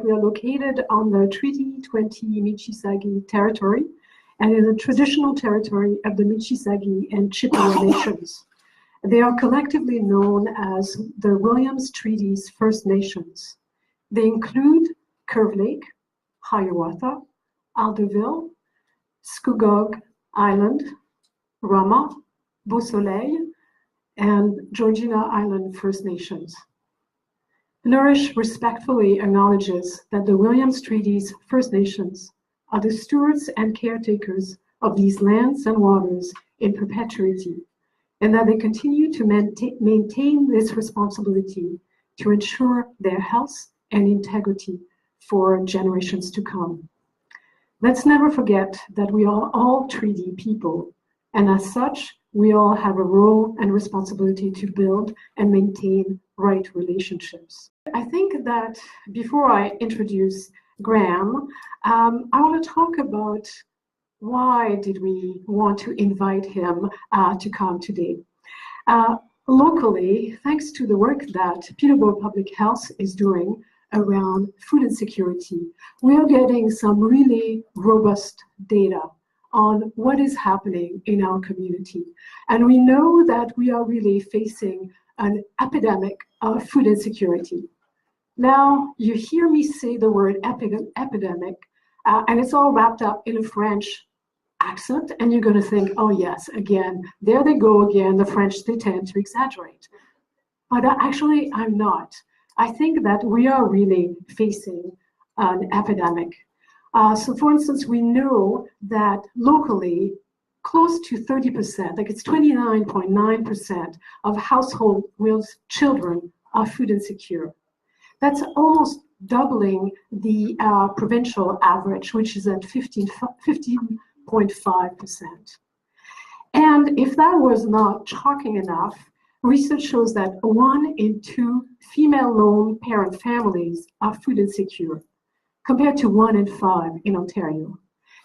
we are located on the Treaty 20 Michisagi territory, and in the traditional territory of the Michisagi and Chippewa nations. They are collectively known as the Williams Treaties First Nations. They include Curve Lake, Hiawatha, Alderville, Scugog Island, Rama, Beau Soleil, and Georgina Island First Nations. Nourish respectfully acknowledges that the Williams Treaties First Nations are the stewards and caretakers of these lands and waters in perpetuity, and that they continue to maintain this responsibility to ensure their health and integrity for generations to come. Let's never forget that we are all treaty people, and as such, we all have a role and responsibility to build and maintain right relationships. I think that before I introduce Graham, I want to talk about why did we want to invite him to come today. Locally, thanks to the work that Peterborough Public Health is doing around food insecurity, we are getting some really robust data on what is happening in our community. And we know that we are really facing an epidemic of food insecurity. Now, you hear me say the word epidemic, and it's all wrapped up in a French accent, and you're going to think, oh yes, again, there they go again, the French, they tend to exaggerate. But actually, I'm not. I think that we are really facing an epidemic. So for instance, we know that locally, close to 30%, like it's 29.9% of household with children are food insecure. That's almost doubling the provincial average, which is at 15.5%. And if that was not shocking enough, research shows that 1 in 2 female lone parent families are food insecure, compared to 1 in 5 in Ontario.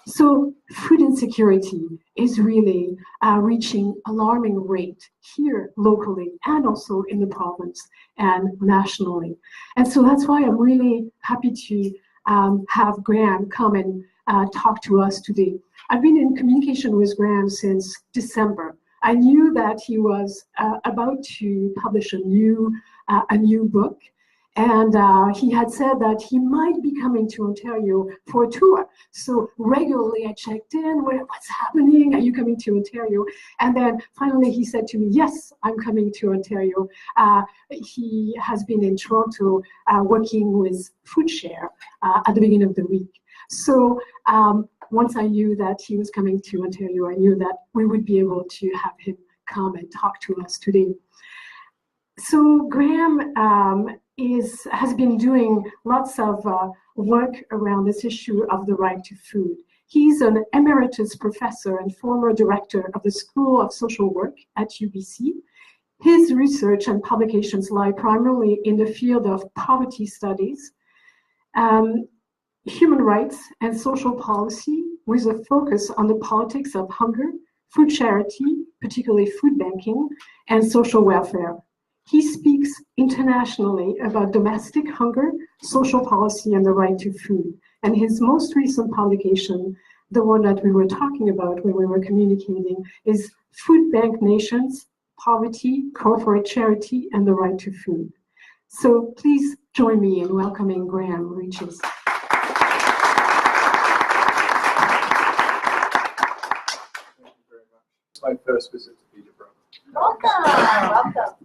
So food insecurity is really reaching alarming rate here locally and also in the province and nationally. And so that's why I'm really happy to have Graham come and talk to us today. I've been in communication with Graham since December. I knew that he was about to publish a new book, and he had said that he might be coming to Ontario for a tour. So regularly I checked in, what's happening? Are you coming to Ontario? And then finally he said to me, yes, I'm coming to Ontario. He has been in Toronto working with FoodShare at the beginning of the week. So once I knew that he was coming to Ontario, I knew that we would be able to have him come and talk to us today. So Graham has been doing lots of work around this issue of the right to food. He's an Emeritus Professor and former Director of the School of Social Work at UBC. His research and publications lie primarily in the field of poverty studies, human rights and social policy, with a focus on the politics of hunger, food charity, particularly food banking, and social welfare. He speaks internationally about domestic hunger, social policy, and the right to food. And his most recent publication, the one that we were talking about when we were communicating, is Food Bank Nations, Poverty, Corporate Charity, and the Right to Food. So please join me in welcoming Graham Reaches. My first visit to Peterborough. Welcome. Yeah.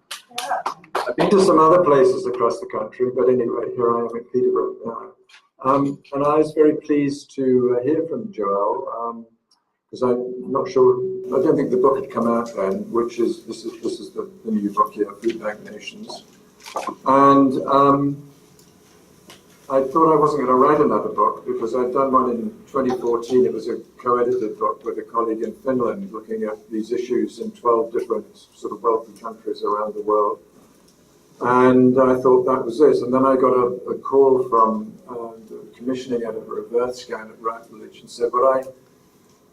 I've been to some other places across the country, but anyway, here I am in Peterborough now. And I was very pleased to hear from Joel, because I'm not sure, I don't think the book had come out then, which is, this is the new book here, Food Bank Nations. And I thought I wasn't going to write another book because I'd done one in 2014. It was a co-edited book with a colleague in Finland looking at these issues in 12 different sort of wealthy countries around the world. And I thought that was it. And then I got a call from the commissioning editor of EarthScan at Routledge and said, would I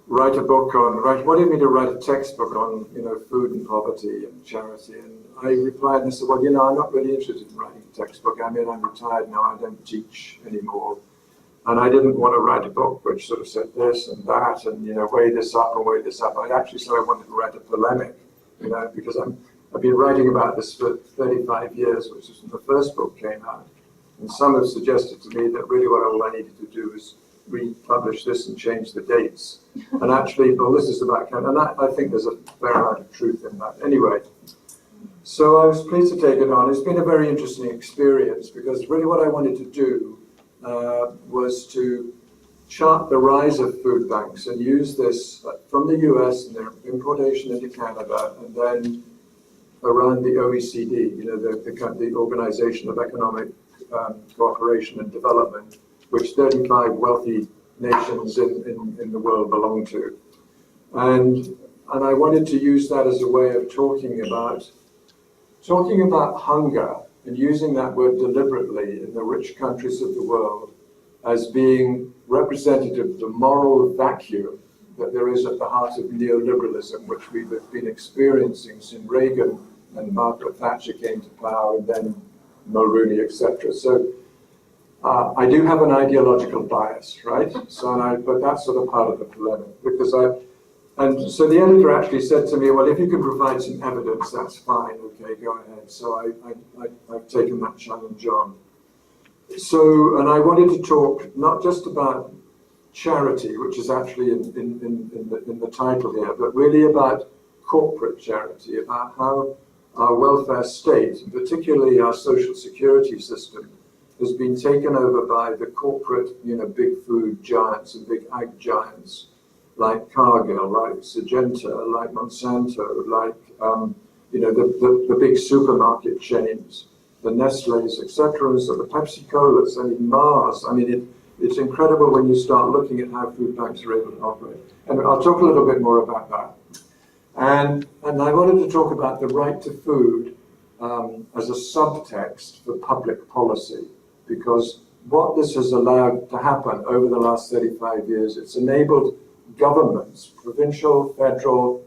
write a book on, what do you mean to write a textbook on, food and poverty and charity? And I replied and I said, well, I'm not really interested in writing textbook. I mean, I'm retired now, I don't teach anymore. And I didn't want to write a book which sort of said this and that and, weigh this up and weigh this up. I actually said I wanted to write a polemic, because I've been writing about this for 35 years, which is when the first book came out. And some have suggested to me that really all I needed to do was republish this and change the dates. And actually, well, this is about, and I think there's a fair amount of truth in that. Anyway, so I was pleased to take it on. It's been a very interesting experience because really what I wanted to do was to chart the rise of food banks and use this from the US and their importation into Canada and then around the OECD, the Organization of Economic Cooperation and Development, which 35 wealthy nations in the world belong to. And I wanted to use that as a way of talking about hunger and using that word deliberately in the rich countries of the world as being representative of the moral vacuum that there is at the heart of neoliberalism, which we've been experiencing since Reagan and Margaret Thatcher came to power, and then Mulrooney, etc. So I do have an ideological bias, right? But that's sort of part of the polemic, and so the editor actually said to me, well, if you can provide some evidence, that's fine, okay, go ahead. So I've taken that challenge on. So, and I wanted to talk not just about charity, which is actually in the title here, but really about corporate charity, about how our welfare state, and particularly our social security system, has been taken over by the corporate, big food giants and big ag giants, like Cargill, like Syngenta, like Monsanto, like the big supermarket chains, the Nestle's, etc., and so the Pepsi Colas, Mars. It's incredible when you start looking at how food banks are able to operate. And I'll talk a little bit more about that. And I wanted to talk about the right to food as a subtext for public policy, because what this has allowed to happen over the last 35 years, it's enabled governments, provincial, federal,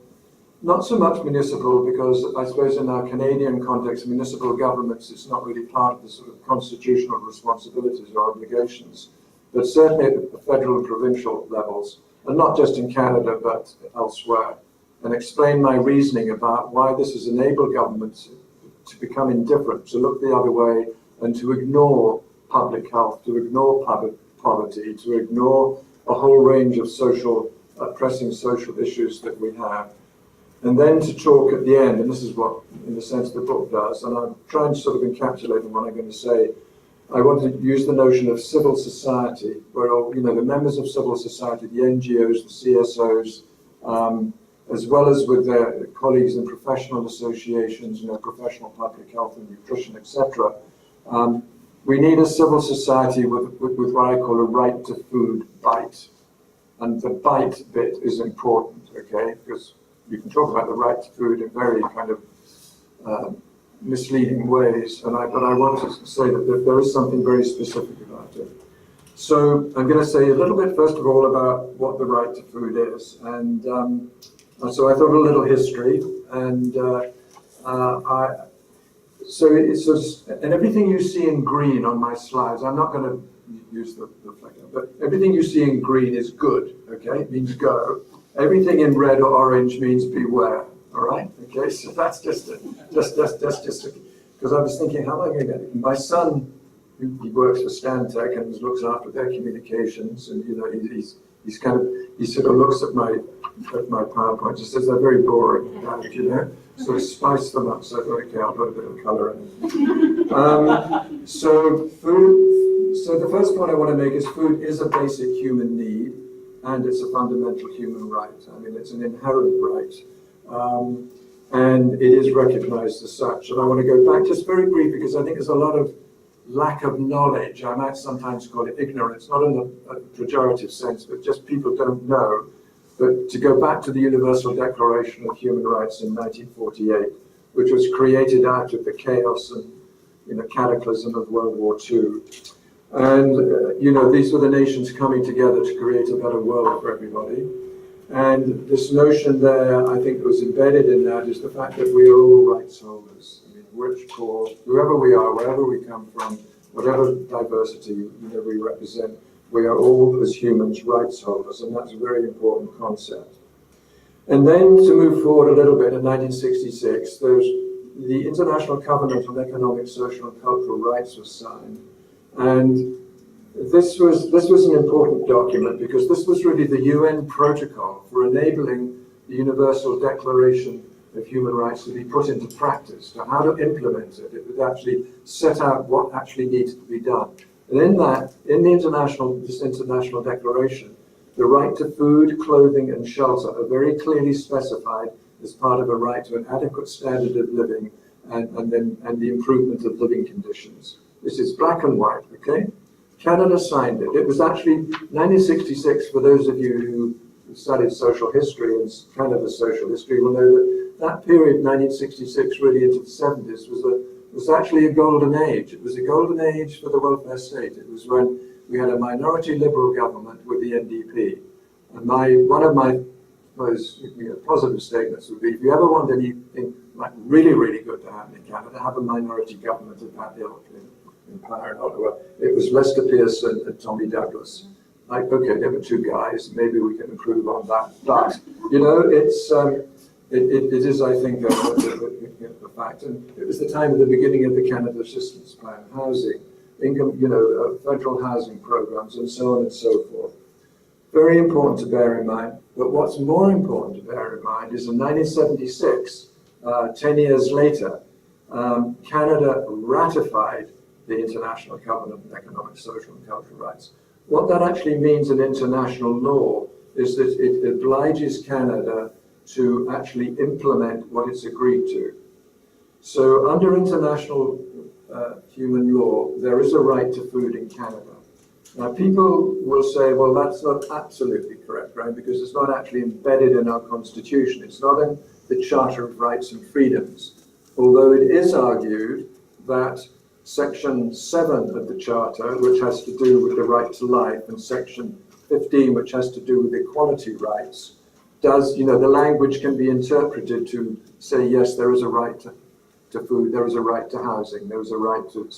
not so much municipal, because I suppose in our Canadian context, municipal governments, it's not really part of the sort of constitutional responsibilities or obligations, but certainly at the federal and provincial levels, and not just in Canada, but elsewhere, and explain my reasoning about why this has enabled governments to become indifferent, to look the other way, and to ignore public health, to ignore poverty, to ignore a whole range of pressing social issues that we have. And then to talk at the end, and this is what, in a sense, the book does, and I'm trying to sort of encapsulate in what I'm going to say. I want to use the notion of civil society, where the members of civil society, the NGOs, the CSOs, as well as with their colleagues in professional associations, professional public health and nutrition, etc. We need a civil society with what I call a right to food bite. And the bite bit is important, okay? Because you can talk about the right to food in very kind of misleading ways. But I want to say that there is something very specific about it. So I'm going to say a little bit, first of all, about what the right to food is. And so I thought a little history. And and everything you see in green on my slides, I'm not going to use the flicker, but everything you see in green is good, okay? It means go. Everything in red or orange means beware, all right? Okay, so that's just because I was thinking, how am I going to get it? My son, he works for Stantec and looks after their communications, and he sort of looks at my PowerPoint and says they're very boring, so I spice them up. So I thought, okay, I'll put a bit of color in it. So food. So the first point I want to make is food is a basic human need, and it's a fundamental human right. It's an inherent right, and it is recognized as such. And I want to go back just very briefly because I think there's a lot of lack of knowledge. I might sometimes call it ignorance, not in a pejorative sense, but just people don't know. But to go back to the Universal Declaration of Human Rights in 1948, which was created out of the chaos and cataclysm of World War II. And, these were the nations coming together to create a better world for everybody. And this notion there, I think, was embedded in that is the fact that we are all rights holders. rich, poor, whoever we are, wherever we come from, whatever diversity we represent, we are all, as humans, rights holders, and that's a very important concept. And then to move forward a little bit, in 1966, the International Covenant on Economic, Social, and Cultural Rights was signed, and this was an important document because this was really the UN protocol for enabling the Universal Declaration of Human Rights to be put into practice, to how to implement it. It would actually set out what actually needs to be done. And in this international declaration, the right to food, clothing, and shelter are very clearly specified as part of a right to an adequate standard of living and the improvement of living conditions. This is black and white, okay? Canada signed it. It was actually 1966, for those of you who studied social history and Canada's social history will know that period, 1966, really into the 70s, was actually a golden age. It was a golden age for the welfare state. It was when we had a minority liberal government with the NDP. And one of my most positive statements would be, if you ever want anything like really, really good to happen in Canada, have a minority government of that ilk in Power in Ottawa. It was Lester Pearson and Tommy Douglas. Like, okay, there were two guys, maybe we can improve on that. But, it is, I think, a fact. And it was the time of the beginning of the Canada Assistance Plan, housing, income, federal housing programs, and so on and so forth. Very important to bear in mind. But what's more important to bear in mind is in 1976, 10 years later, Canada ratified the International Covenant on Economic, Social, and Cultural Rights. What that actually means in international law is that it obliges Canada to actually implement what it's agreed to. So under international human law, there is a right to food in Canada. Now people will say, well, that's not absolutely correct, right? Because it's not actually embedded in our Constitution. It's not in the Charter of Rights and Freedoms. Although it is argued that Section 7 of the Charter, which has to do with the right to life, and Section 15, which has to do with equality rights, does, the language can be interpreted to say, yes, there is a right to food, there is a right to housing, there is a right to,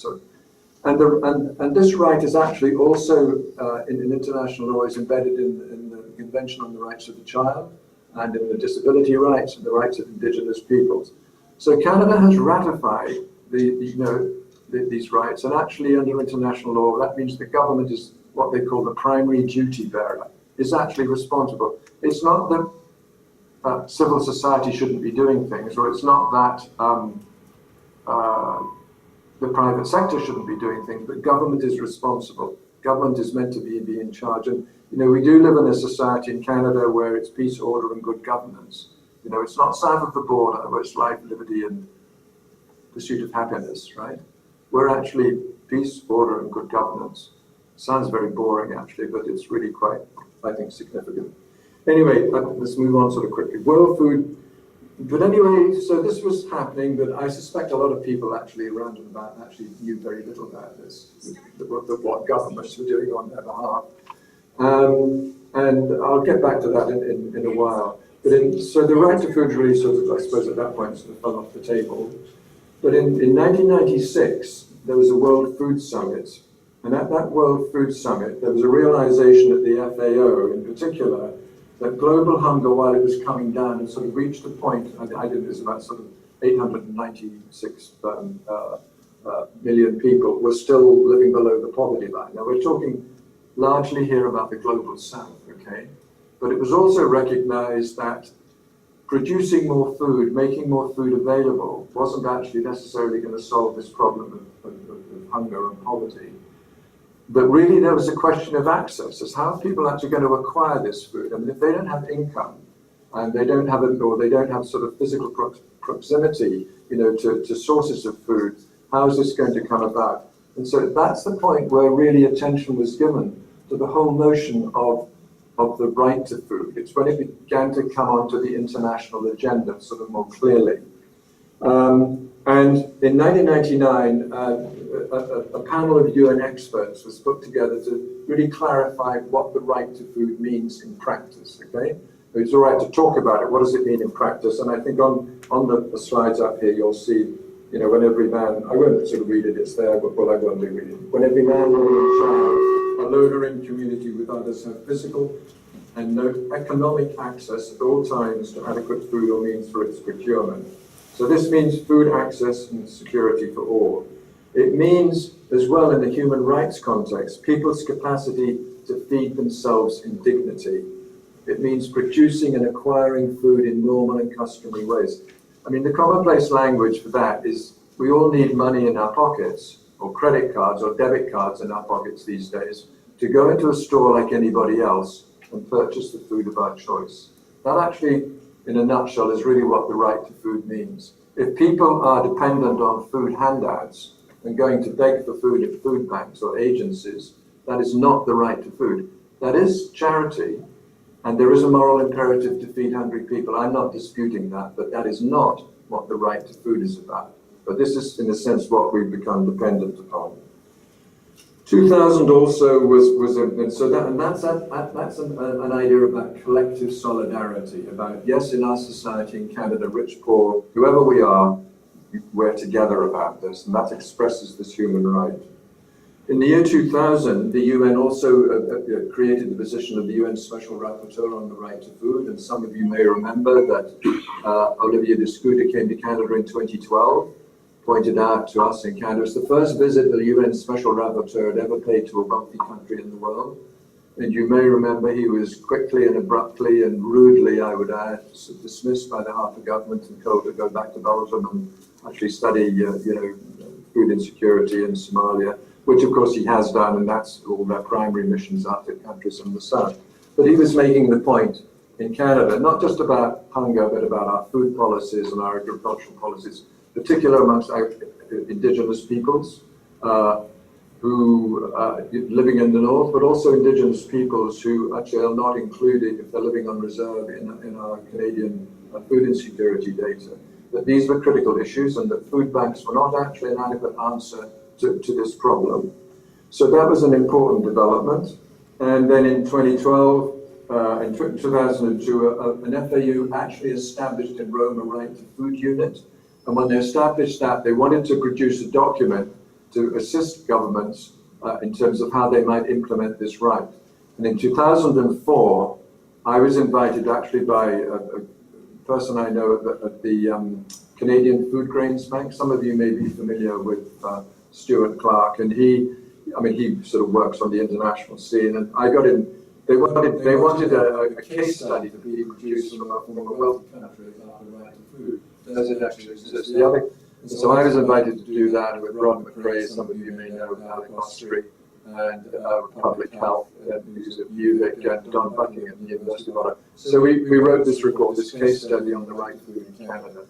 and this right is actually also in international law is embedded in the Convention on the Rights of the Child and in the disability rights and the rights of Indigenous peoples. So Canada has ratified these rights, and actually under international law, that means the government is what they call the primary duty bearer, is actually responsible. It's not that civil society shouldn't be doing things, or it's not that the private sector shouldn't be doing things, but government is responsible. Government is meant to be in charge. And, we do live in a society in Canada where it's peace, order, and good governance. It's not south of the border where it's life, liberty, and pursuit of happiness, right? We're actually peace, order, and good governance. Sounds very boring, actually, but it's really quite, I think, significant. Anyway, let's move on sort of quickly. World food. But anyway, so this was happening, but I suspect a lot of people actually around and about actually knew very little about this, what governments were doing on their behalf. And I'll get back to that in a while. But so the right to food really sort of, I suppose at that point, sort of fell off the table. But in 1996, there was a World Food Summit. And at that World Food Summit, there was a realization at the FAO in particular that global hunger, while it was coming down, had sort of reached a point, I think it was about sort of 896 million people were still living below the poverty line. Now we're talking largely here about the global south, okay? But it was also recognized that producing more food, making more food available, wasn't actually necessarily going to solve this problem of hunger and poverty. But really there was a question of access, as how are people actually going to acquire this food? I mean, if they don't have income and they don't have it, or they don't have sort of physical proximity, to sources of food, how is this going to come about? And so that's the point where really attention was given to the whole notion of the right to food. It's when it began to come onto the international agenda sort of more clearly. And in 1999, a panel of UN experts was put together to really clarify what the right to food means in practice, okay? It's all right to talk about it. What does it mean in practice? And I think on the slides up here, you'll see you know, when every man, I won't sort of read it, it's there, but well, I won't be reading it. When every man, woman, and child, alone or in community with others, have physical and no economic access at all times to adequate food or means for its procurement. So this means food access and security for all. It means, as well in the human rights context, people's capacity to feed themselves in dignity. It means producing and acquiring food in normal and customary ways. I mean, the commonplace language for that is we all need money in our pockets, or credit cards or debit cards in our pockets these days, to go into a store like anybody else and purchase the food of our choice. That actually, in a nutshell, is really what the right to food means. If people are dependent on food handouts and going to beg for food at food banks or agencies, that is not the right to food. That is charity, and there is a moral imperative to feed hungry people. I'm not disputing that, but that is not what the right to food is about. But this is, in a sense, what we've become dependent upon. 2000 also was that's an idea about collective solidarity, about, yes, in our society, in Canada, rich, poor, whoever we are, we're together about this, and that expresses this human right. In the year 2000, the UN also created the position of the UN Special Rapporteur on the right to food, and some of you may remember that Olivier de Scuder came to Canada in 2012, pointed out to us in Canada, it's the first visit the UN Special Rapporteur had ever paid to a wealthy country in the world. And you may remember he was quickly and abruptly and rudely, I would add, dismissed by the Harper government and told to go back to Belgium and actually study, food insecurity in Somalia, which of course he has done, and that's all their primary missions are to countries in the south. But he was making the point in Canada, not just about hunger, but about our food policies and our agricultural policies, particularly amongst indigenous peoples who are living in the north, but also indigenous peoples who actually are not included if they're living on reserve in our Canadian food insecurity data. That these were critical issues and that food banks were not actually an adequate answer to this problem. So that was an important development. And then in 2012, in 2002, an FAU actually established in Rome a right to food unit. And when they established that, they wanted to produce a document to assist governments in terms of how they might implement this right. And in 2004, I was invited actually by a person I know at the Canadian Food Grains Bank. Some of you may be familiar with Stuart Clark, and he sort of works on the international scene. And I got in. They wanted a case study to be produced from a wealthy country about the right to food. Does it actually exist? So I was invited to do that with Rod McRae, some of you may know, Alec Ostry, and Public Health, who's at UVic, and Don Bucking at the University of Ottawa. So we wrote this report, this case study on the right to food in Canada.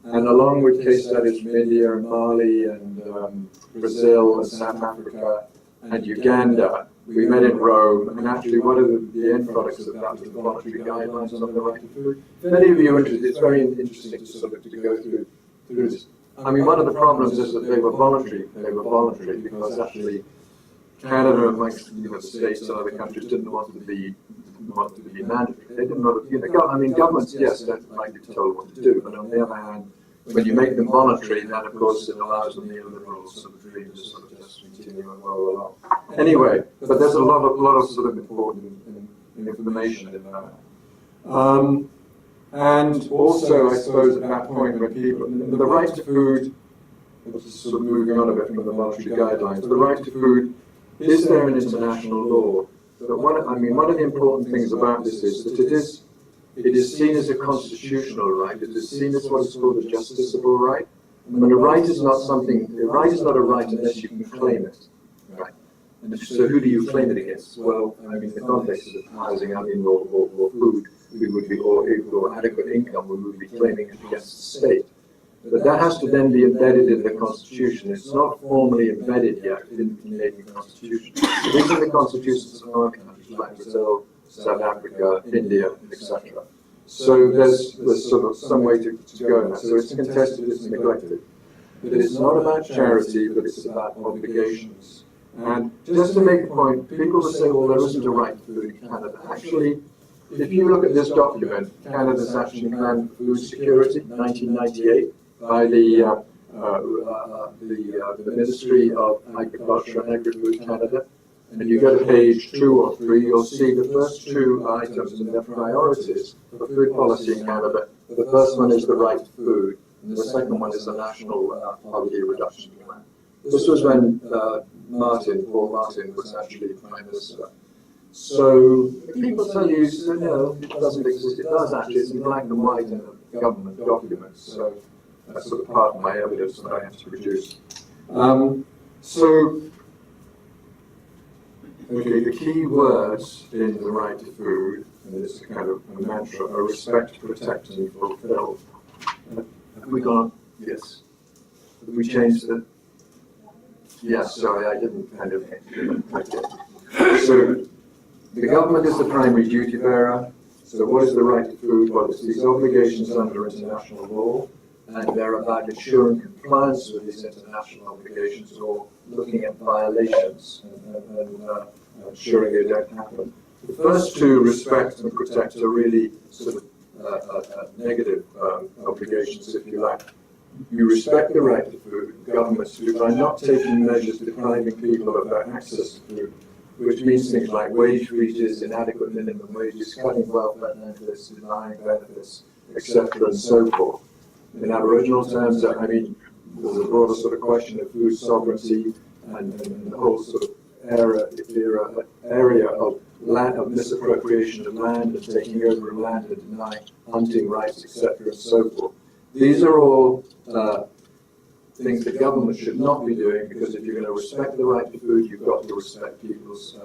And along with case studies from India and Mali and Brazil and South Africa and Uganda, we met in Rome, and actually one of the end products of that was the voluntary guidelines on the right to food. If any of you are interested, it's very interesting to sort of to go through this. I mean, one of the problems is that they were voluntary. They were voluntary because actually Canada and the states and other countries didn't want to be mandatory. They didn't want to, governments, yes, don't like to be told what to do, but on the other hand, when you make them voluntary, then of course it allows the neoliberal sort of dream to sort of just continue and roll along. Anyway, but there's a lot of sort of important information in that. And also, I suppose, at that point when people, the right to food, this is sort of moving on a bit from the voluntary guidelines, the right to food, is there an international law? But one of the important things about this is that it is seen as a constitutional right. It is seen as what is called a justiciable right. And when a right is not a right unless you can claim it. Right? And so who do you claim it against? Well, in the context of housing, or food, we would be, or adequate income, we would be claiming it against the state. But that has to then be embedded in the Constitution. It's not formally embedded yet in the Canadian Constitution. It is in the constitutions of other countries like Brazil, South Africa, India, etc. So there's sort of some way to go now. So it's contested, it's neglected. But it's not about charity, but it's about obligations. And just to make a point, people will say, well, there isn't a right to food in Canada. Actually, if you look at this document, Canada's Action Plan for Food Security, 1998, by the the Ministry of Agriculture and Agri-Food Canada, and you go to page 2 or 3, you'll see the first two items and their priorities for food policy in Canada. The first one is the right to food, and the second one is the National Poverty Reduction Plan. This was when Paul Martin was actually Prime Minister. So people tell you, no, it doesn't exist. It does actually. It's in black and white in a government document. So that's sort of part of my evidence that I have to produce. Okay, the key words in the right to food, and it's a kind of a mantra, are respect, protect, and fulfill. Have we gone? Yes. Have we changed it? Yes, sorry, I didn't kind of. Okay. So the government is the primary duty bearer. So what is the right to food? Well, it's these obligations under international law, and they're about ensuring compliance with these international obligations or looking at violations and ensuring they don't happen. The first two, respect and protect, are really sort of negative obligations, if you like. You respect the right to food, governments do, by not taking measures depriving people of their access to food, which means things like wage freezes, inadequate minimum wages, cutting welfare benefits, denying benefits, etc., and so forth. In Aboriginal terms, I mean, there's a broader sort of question of food sovereignty and the whole sort of area of land, of misappropriation of land and taking over of land and denying hunting rights, etc., and so forth. These are all things the government should not be doing, because if you're going to respect the right to food, you've got to respect people's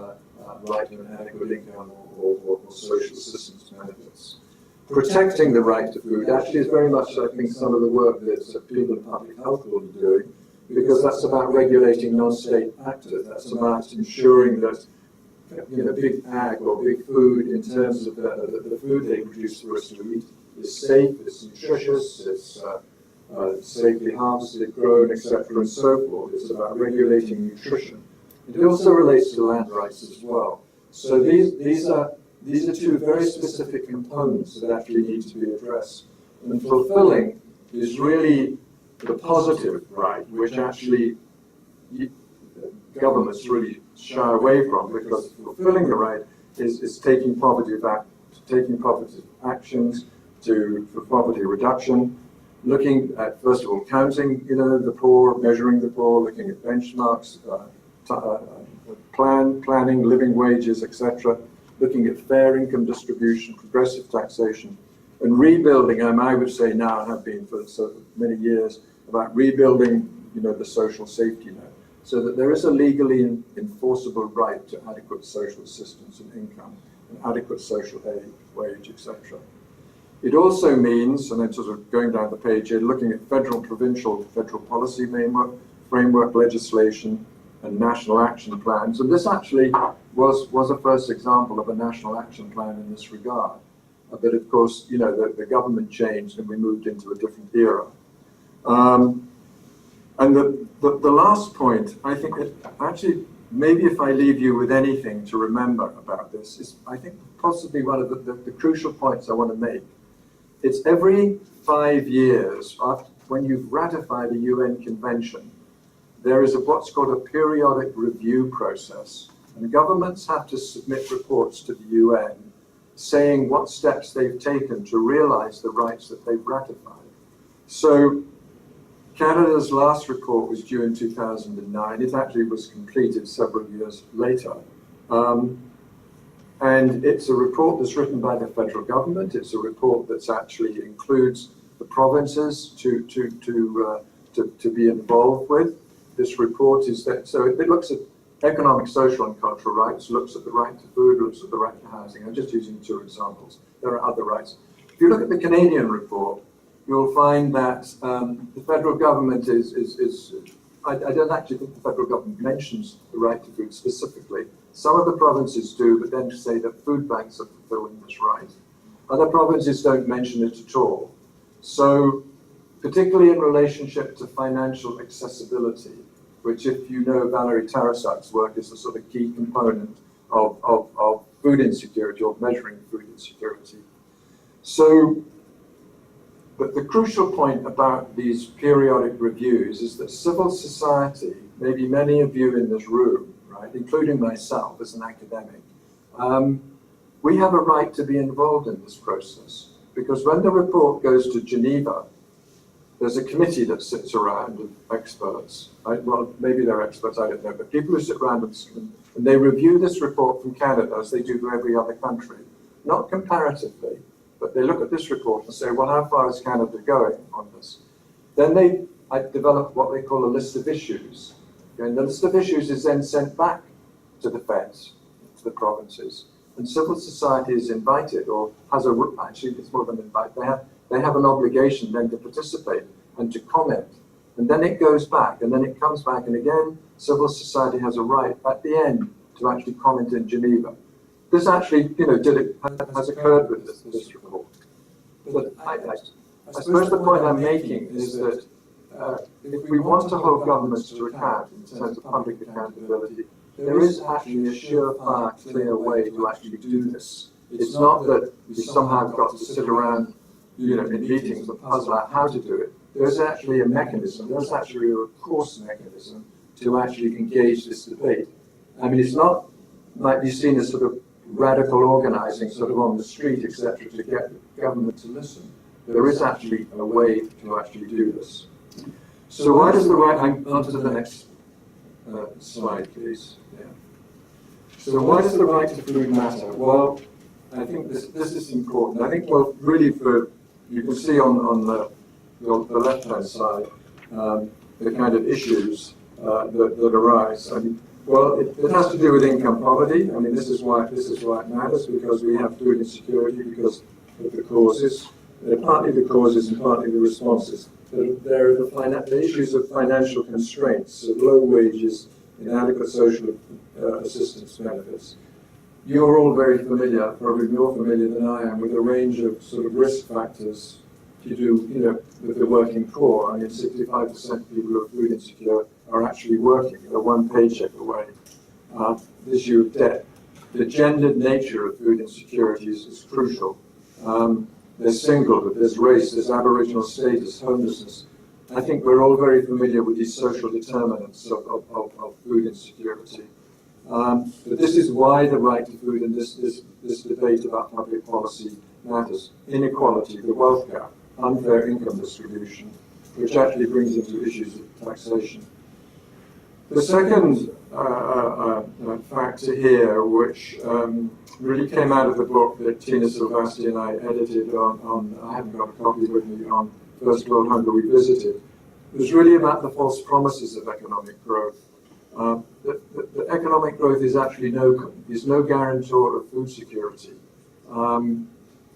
right to an adequate income or social assistance benefits. Protecting the right to food actually is very much, I think, some of the work that people in public health will be doing, because that's about regulating non-state actors. That's about ensuring that, you know, big ag or big food, in terms of the food they produce for us to eat, is safe, it's nutritious, it's safely harvested, grown, etc., and so forth. It's about regulating nutrition. It also relates to land rights as well. So these are two very specific components that actually need to be addressed. And fulfilling is really the positive right, which actually governments really shy away from, because fulfilling the right is taking poverty back, taking poverty actions for poverty reduction, looking at, first of all, counting, you know, the poor, measuring the poor, looking at benchmarks, planning, living wages, etc., looking at fair income distribution, progressive taxation, and rebuilding, I would say now, and have been for so many years, about rebuilding, you know, the social safety net, so that there is a legally enforceable right to adequate social assistance and income, and adequate social aid, wage, etc. It also means, and I'm sort of going down the page here, looking at federal, provincial, federal policy framework legislation, and national action plans. And this actually was a first example of a national action plan in this regard. But of course, you know, the government changed and we moved into a different era. And the last point, I think that actually, maybe if I leave you with anything to remember about this, is I think possibly one of the crucial points I want to make. It's every 5 years, after, when you've ratified a UN convention, there is what's called a periodic review process. And governments have to submit reports to the UN saying what steps they've taken to realize the rights that they've ratified. So Canada's last report was due in 2009. It actually was completed several years later. And it's a report that's written by the federal government. It's a report that actually includes the provinces to be involved with. This report is that, so it looks at economic, social, and cultural rights, looks at the right to food, looks at the right to housing. I'm just using 2 examples. There are other rights. If you look at the Canadian report, you'll find that the federal government I don't actually think the federal government mentions the right to food specifically. Some of the provinces do, but then say that food banks are fulfilling this right. Other provinces don't mention it at all. So, particularly in relationship to financial accessibility, which, if you know Valerie Tarasak's work, is a sort of key component of food insecurity, or measuring food insecurity. So But the crucial point about these periodic reviews is that civil society, maybe many of you in this room, right, including myself as an academic, we have a right to be involved in this process. Because when the report goes to Geneva, there's a committee that sits around of experts. Right? Well, maybe they're experts, I don't know, but people who sit around and they review this report from Canada as they do for every other country, not comparatively, but they look at this report and say, well, how far is Canada going on this? Then they develop what they call a list of issues. And the list of issues is then sent back to the feds, to the provinces. And civil society is invited, or has actually it's more than invite, they have an obligation then to participate and to comment. And then it goes back, and then it comes back, and again, civil society has a right at the end to actually comment in Geneva. This actually, has occurred with this report. But I suppose the point I'm making is that if we want to hold governments to account in terms of public accountability, there is actually a surefire, clear way to actually do this. It's not that we somehow got to sit around, in meetings and puzzle out how to do it. There's actually a mechanism, there's actually a recourse mechanism to actually engage this debate. I mean, it's not like be seen as sort of radical organizing sort of on the street, etc., to get the government to listen. There is actually a way to actually do this. So why does the right, on to the next slide, please. Yeah. So why does the right to food matter? Well, I think this is important. I think, well, really you can see on the left-hand side, the kind of issues that arise. I mean, well, it has to do with income poverty. I mean, this is why it matters, because we have food insecurity because of the causes. They're partly the causes and partly the responses. There are the issues of financial constraints, of low wages, inadequate social assistance benefits. You're all very familiar, probably more familiar than I am, with a range of sort of risk factors to do, with the working poor. I mean, 65% of people who are food insecure are actually working. They're one paycheck away. The issue of debt. The gendered nature of food insecurities is crucial. There's single, there's race, there's Aboriginal status, homelessness. I think we're all very familiar with these social determinants of food insecurity. But this is why the right to food and this debate about public policy matters. Inequality, the wealth gap, unfair income distribution, which actually brings into issues of taxation. The second factor here, which really came out of the book that Tina Silvasti and I edited I haven't got a copy with me, on First World Hunger Revisited, was really about the false promises of economic growth. The economic growth is actually no guarantor of food security.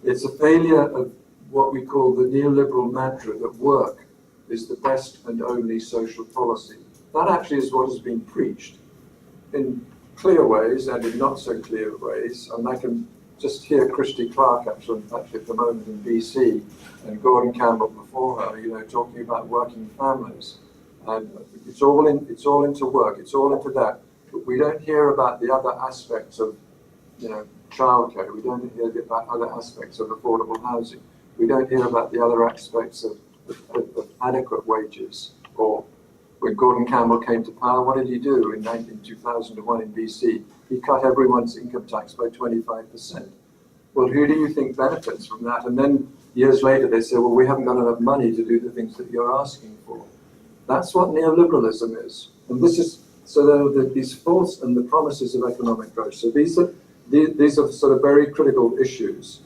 It's a failure of what we call the neoliberal mantra that work is the best and only social policy. That actually is what has been preached in clear ways and in not so clear ways. And I can just hear Christy Clark actually at the moment in BC, and Gordon Campbell before her, talking about working families. And it's all into work, it's all into that. But we don't hear about the other aspects of, childcare. We don't hear about other aspects of affordable housing. We don't hear about the other aspects of adequate wages. Or when Gordon Campbell came to power, what did he do in 2001 in BC? He cut everyone's income tax by 25%. Well, who do you think benefits from that? And then years later they say, well, we haven't got enough money to do the things that you're asking for. That's what neoliberalism is. And this is, so there are these false and the promises of economic growth. So these are sort of very critical issues.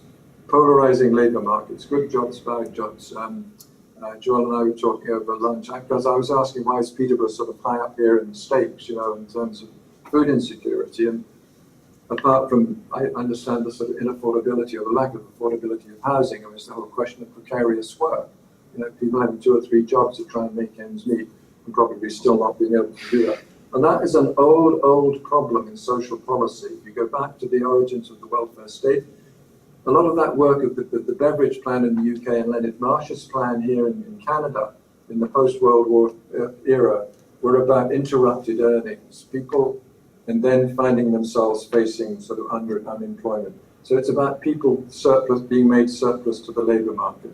Polarizing labor markets, good jobs, bad jobs. Joel and I were talking over lunch, because I was asking why is Peterborough sort of high up here in the stakes, in terms of food insecurity. And apart from, I understand the sort of inaffordability or the lack of affordability of housing, and it's the whole question of precarious work. People having 2 or 3 jobs to try and make ends meet and probably still not being able to do that. And that is an old problem in social policy. If you go back to the origins of the welfare state, a lot of that work of the Beveridge plan in the UK and Leonard Marsh's plan here in Canada in the post-World War era were about interrupted earnings, people, and then finding themselves facing sort of unemployment. So it's about people being made surplus to the labour market.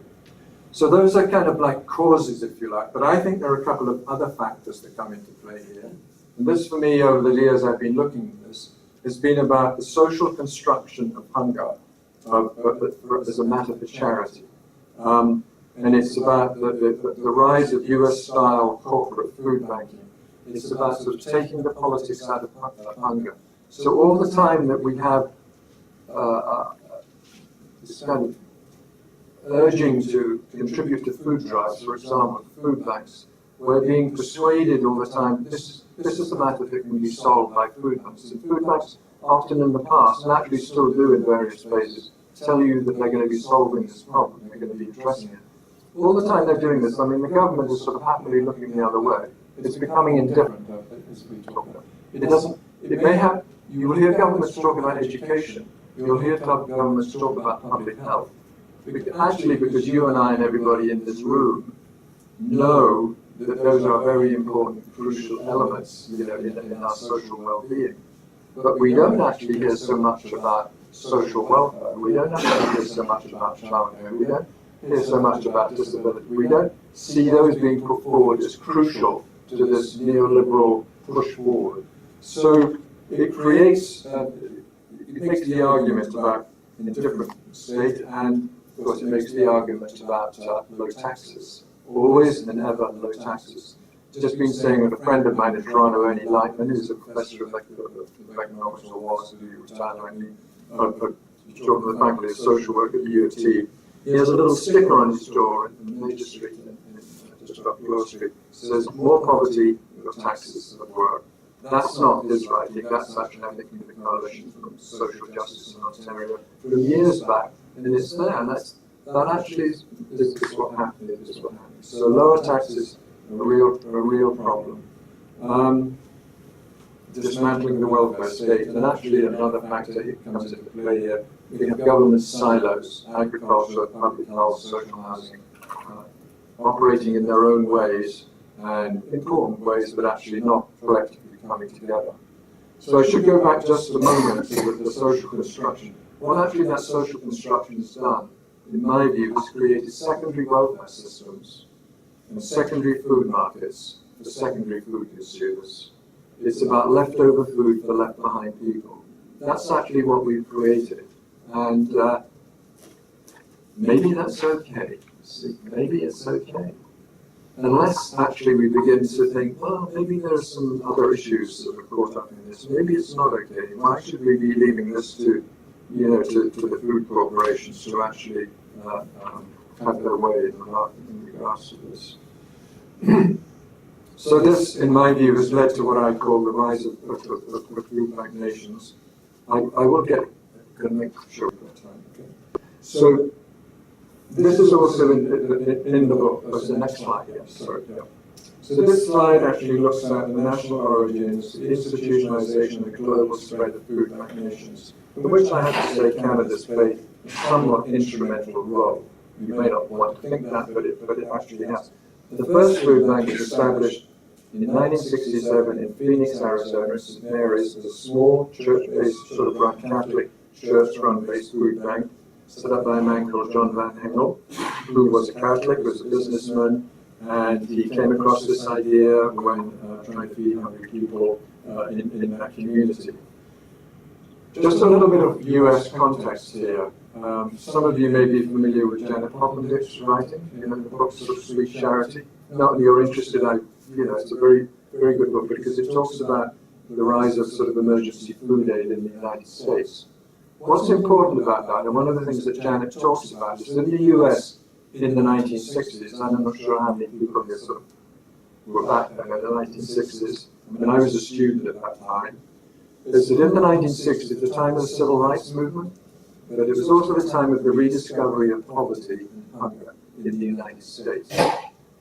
So those are kind of like causes, if you like, but I think there are a couple of other factors that come into play here. And this, for me, over the years I've been looking at this, has been about the social construction of hunger as a matter for charity. And it's about the rise of US-style corporate food banking. It's about sort of taking the politics out of hunger. So all the time that we have this kind of urging to contribute to food drives, for example, food banks, we're being persuaded all the time, this is a matter that can be solved by food banks. And food banks, often in the past, and actually still do in various places, tell you that they're going to be solving this problem, they're going to be addressing it. All the time they're doing this, I mean, the government is sort of happily looking the other way. It's becoming indifferent, as we talk about. It may have, you will hear governments talk about education, you'll hear governments talk about public health. Actually, because you and I and everybody in this room know that those are very important, crucial elements, you know, in our social well-being. But we don't actually hear so much about social welfare. We don't actually hear so much about childcare. We don't hear so much about disability. We don't see those being put forward as crucial to this neoliberal push forward. So it creates, it makes the argument about an indifferent state, and of course it makes the argument about low taxes. Always and ever low taxes. Just been saying with a friend of mine in Toronto, Ernie Lightman, who's a professor of economics or was to be retired, talking with faculty of social work at the U of T. He has a little sticker on his door in Major Street, just above Bloor Street, says more poverty, taxes at work. That's not his writing, that's actually, I think, the coalition from social justice in Ontario from years back, and it's there, and that actually is what happened. So lower taxes are a real problem. Dismantling the welfare state, and actually another factor that comes into play here, we have government silos, agriculture, public health, social housing, operating in their own ways, and important ways, but actually not collectively coming together. So I should go back just a moment to the social construction. What actually that social construction has done, in my view, has created secondary welfare systems and secondary food markets for secondary food consumers. It's about leftover food for left behind people. That's actually what we've created. And maybe that's okay. Maybe it's okay. Unless actually we begin to think, well, maybe there are some other issues that are caught up in this. Maybe it's not okay. Why should we be leaving this to, you know, to the food corporations to actually have their way in regards to this? So this, in my view, has led to what I call the rise of food bank nations. I will going to make sure we've got time. Okay. So this is also in the book. That's the next slide. Yeah, sorry. Yeah. So this slide actually looks at the national origins, the institutionalization, and the global spread of food bank nations, in which I have to say Canada's played a somewhat instrumental role. You may not want to think that, but it actually has. The first food bank was established in 1967 in Phoenix, Arizona, St. Mary's, as a small church-based, sort of run Catholic church-run-based food bank, set up by a man called John Van Hengel, who was a Catholic, was a businessman, and he came across this idea when trying to feed hungry people in that community. Just a little bit of US context here. Some of you may be familiar with Janet Poppendick's writing, you know, the book sort of Sweet Charity. Not that you're interested, it's a very, very good book because it talks about the rise of sort of emergency food aid in the United States. What's important about that, and one of the things that Janet talks about, is in the US in the 1960s, and I'm not sure how many people here sort of were back then in the 1960s, and I was a student at that time, is that in the 1960s, the time of the civil rights movement, but it was also the time of the rediscovery of poverty and hunger in the United States.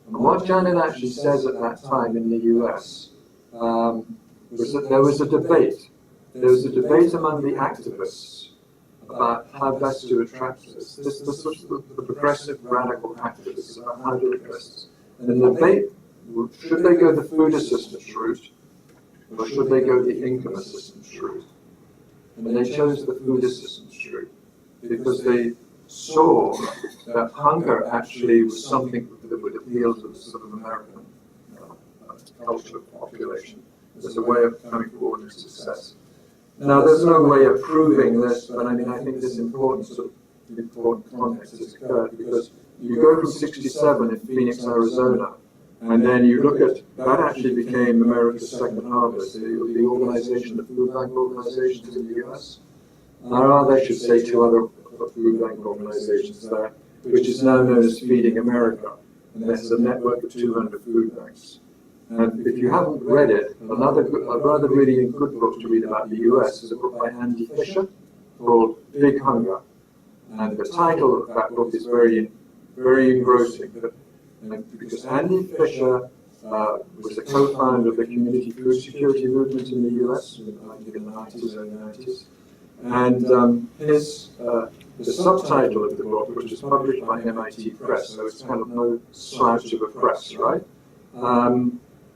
And what Janet actually says at that time in the US was that there was a debate. There was a debate among the activists about how best to attract this. This was the progressive radical activists about how to address this. And the debate, should they go the food assistance route, or should they go the income assistance route? And they chose the food assistance route because they saw that hunger actually was something that would appeal to the sort of American culture population as a way of coming forward and success. Now, there's no way of proving this, but I mean, I think this important context has occurred because you go from 67 in Phoenix, Arizona, and then you look at, that actually became America's second harvest, the organization, the food bank organizations in the US. There are, I should say, 2 other food bank organizations there, which is now known as Feeding America, and that's a network of 200 food banks. And if you haven't read it, a rather really good book to read about the US is a book by Andy Fisher called Big Hunger. And the title of that book is very, very engrossing, because Andy Fisher was a co-founder of the community food security movement in the US in the 90s, early 90s. And the subtitle of the book, which was published by MIT Press, so it's kind of no slouch of a press, right?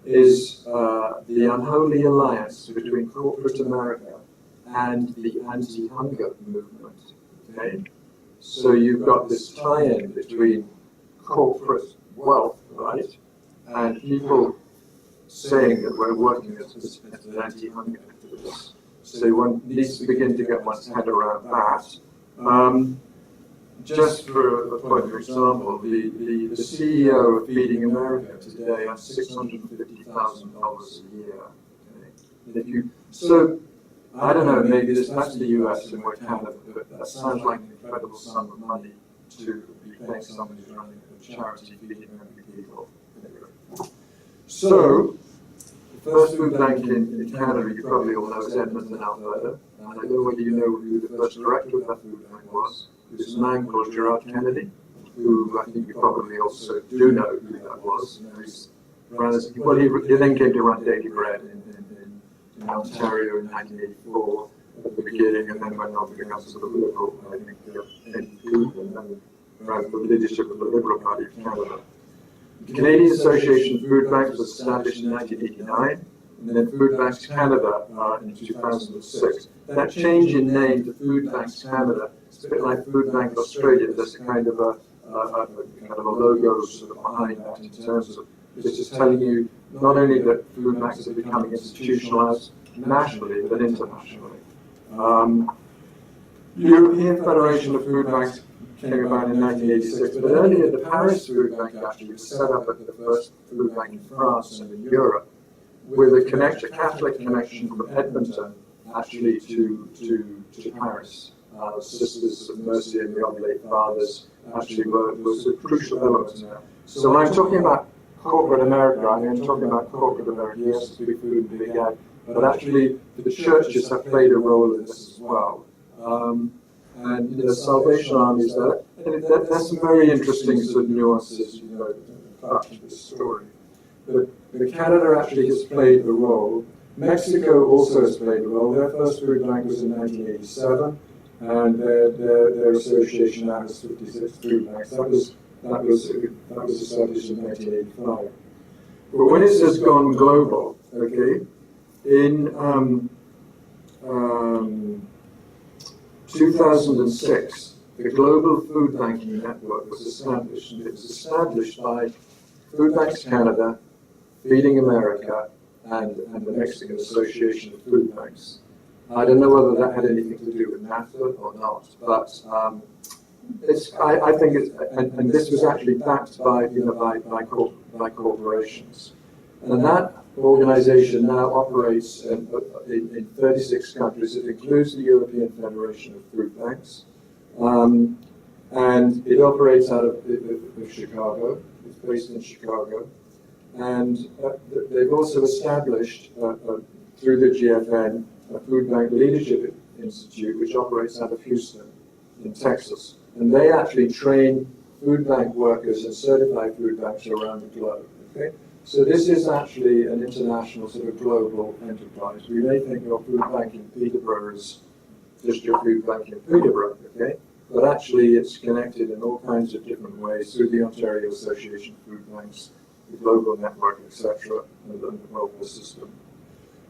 Is the unholy alliance between corporate America and the anti-hunger movement. Okay? So you've got this tie-in between corporate wealth, right, and people saying that we're working as an anti-hunger activist. So one needs to begin to get one's head around that. Just for a point of example, the CEO of Feeding America today has $650,000 a year. Okay? So, I don't know, maybe that's the US and we're Canada, but that sounds like an incredible sum of money to be paying someone who's running a charity feeding American people. So, the first food bank in Canada, you probably all know, is Edmonton, Alberta. And I don't know whether you know who the first director of that food bank was. This man called Gerard Kennedy, who I think you probably also do know who that was. He then came to run Daily Bread in Ontario in 1984 at the beginning, and then went on to become sort of liberal, I think, NDP, and then ran for the leadership of the Liberal Party of Canada. The Canadian Association of Food Banks was established in 1989, and then Food Banks Canada in 2006. That change in name to Food Banks Canada, it's a bit like Food Bank Australia. There's a kind of a logo sort of behind that in terms of this is telling you not only that food banks are becoming institutionalized nationally, but internationally. European Federation of Food Banks came about in 1986, but earlier the Paris Food Bank actually was set up as the first food bank in France and in Europe, with a Catholic connection from Edmonton actually to Paris. Sisters of Mercy and the Oblate Fathers actually was a crucial element in that. So when I'm talking about corporate America, I mean, I'm talking about corporate America, yes, it's big food and big ag, but actually the churches have played a role in this as well. And the Salvation Army is there. And there's some very interesting sort of nuances, part of this story. But Canada actually has played a role. Mexico also has played a role. Their first food bank was in 1987, and their association now has 56 food banks. That was established in 1985. But when it has gone global, okay, in 2006, the Global Food Banking Network was established, and it was established by Food Banks Canada, Feeding America, and the Mexican Association of Food Banks. I don't know whether that had anything to do with NAFTA or not, but I think it's, and this was actually backed by corporations. And that organization now operates in 36 countries. It includes the European Federation of Food Banks. And it operates out of Chicago. It's based in Chicago. And they've also established, through the GFN, a Food Bank Leadership Institute, which operates out of Houston in Texas. And they actually train food bank workers and certify food banks around the globe. Okay? So this is actually an international sort of global enterprise. We may think your food bank in Peterborough is just your food bank in Peterborough, okay? But actually it's connected in all kinds of different ways through the Ontario Association of Food Banks, the global network, etc., and the welfare system.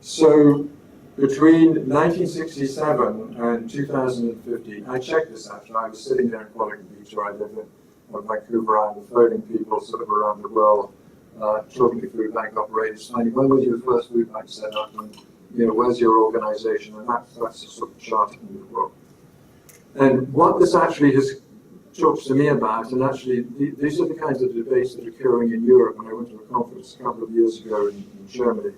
So Between 1967 and 2015, I checked this after I was sitting there in Kuala Beach, where I live in Vancouver Island, phoning people sort of around the world, talking to food bank operators, finding when was your first food bank set up, and where's your organization, and that's the sort of chart in the book. And what this actually has talks to me about, and actually these are the kinds of debates that are occurring in Europe. When I went to a conference a couple of years ago in Germany,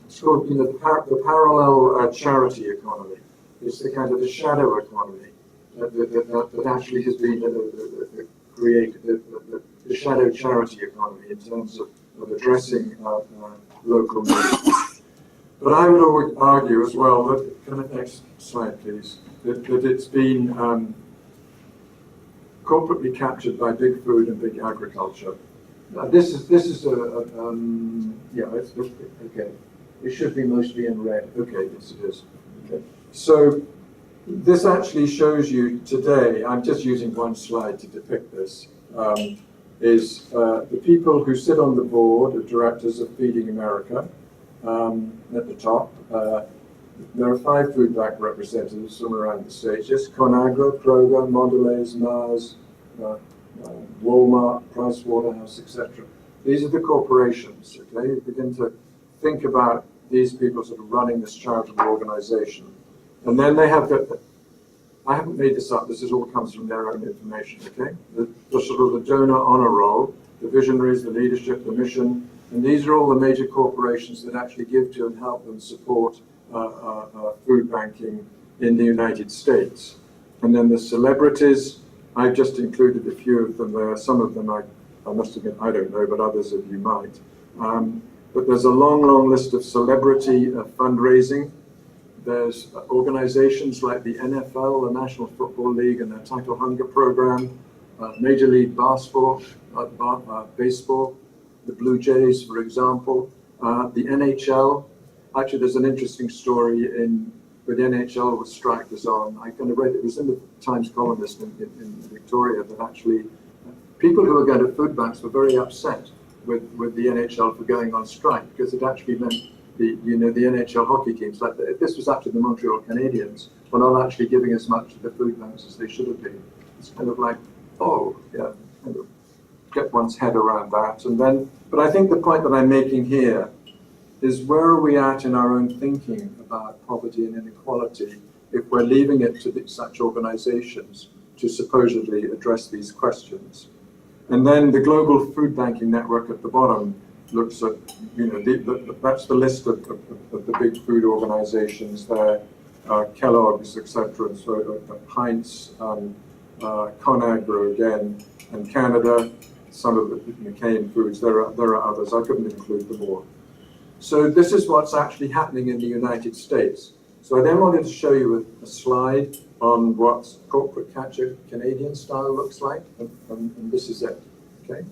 it's called the parallel charity economy. It's the kind of the shadow economy that actually has been created, the shadow charity economy in terms of addressing local needs. But I would argue as well that, can I next slide please, that it's been corporately captured by big food and big agriculture. This is yeah, it's okay. It should be mostly in red. Okay, yes it is. Okay. So this actually shows you today, I'm just using one slide to depict this, is the people who sit on the board of directors of Feeding America at the top. There are 5 food bank representatives from around the States. Yes, Conagra, Kroger, Mondelez, Mars, Walmart, Pricewaterhouse, etc. These are the corporations, okay? You begin to think about these people sort of running this charitable organization. And then they have I haven't made this up, this all comes from their own information, okay? The sort of the donor honor roll, the visionaries, the leadership, the mission, and these are all the major corporations that actually give to and help and support food banking in the United States. And then the celebrities, I've just included a few of them there. Some of them I must admit I don't know, but others of you might. But there's a long, long list of celebrity fundraising. There's organizations like the NFL, the National Football League, and their Title Hunger program, Major League Baseball, the Blue Jays, for example, the NHL. Actually, there's an interesting story where the NHL was strike was on. I kind of read it was in the Times columnist in Victoria that actually people who were going to food banks were very upset with the NHL for going on strike because it actually meant the NHL hockey teams, like this was actually the Montreal Canadiens, were not actually giving as much to the food banks as they should have been. It's kind of like, oh yeah, kind of get one's head around that. And then, but I think the point that I'm making here is where are we at in our own thinking about poverty and inequality if we're leaving it to such organizations to supposedly address these questions. And then the Global Food Banking Network at the bottom looks at, that's the list of the big food organizations there, Kellogg's, etc., and so Heinz, Conagra again, and Canada, some of the McCain Foods, there are others, I couldn't include them all. So this is what's actually happening in the United States. So I then wanted to show you a slide on what corporate capture Canadian style looks like, and this is it, okay?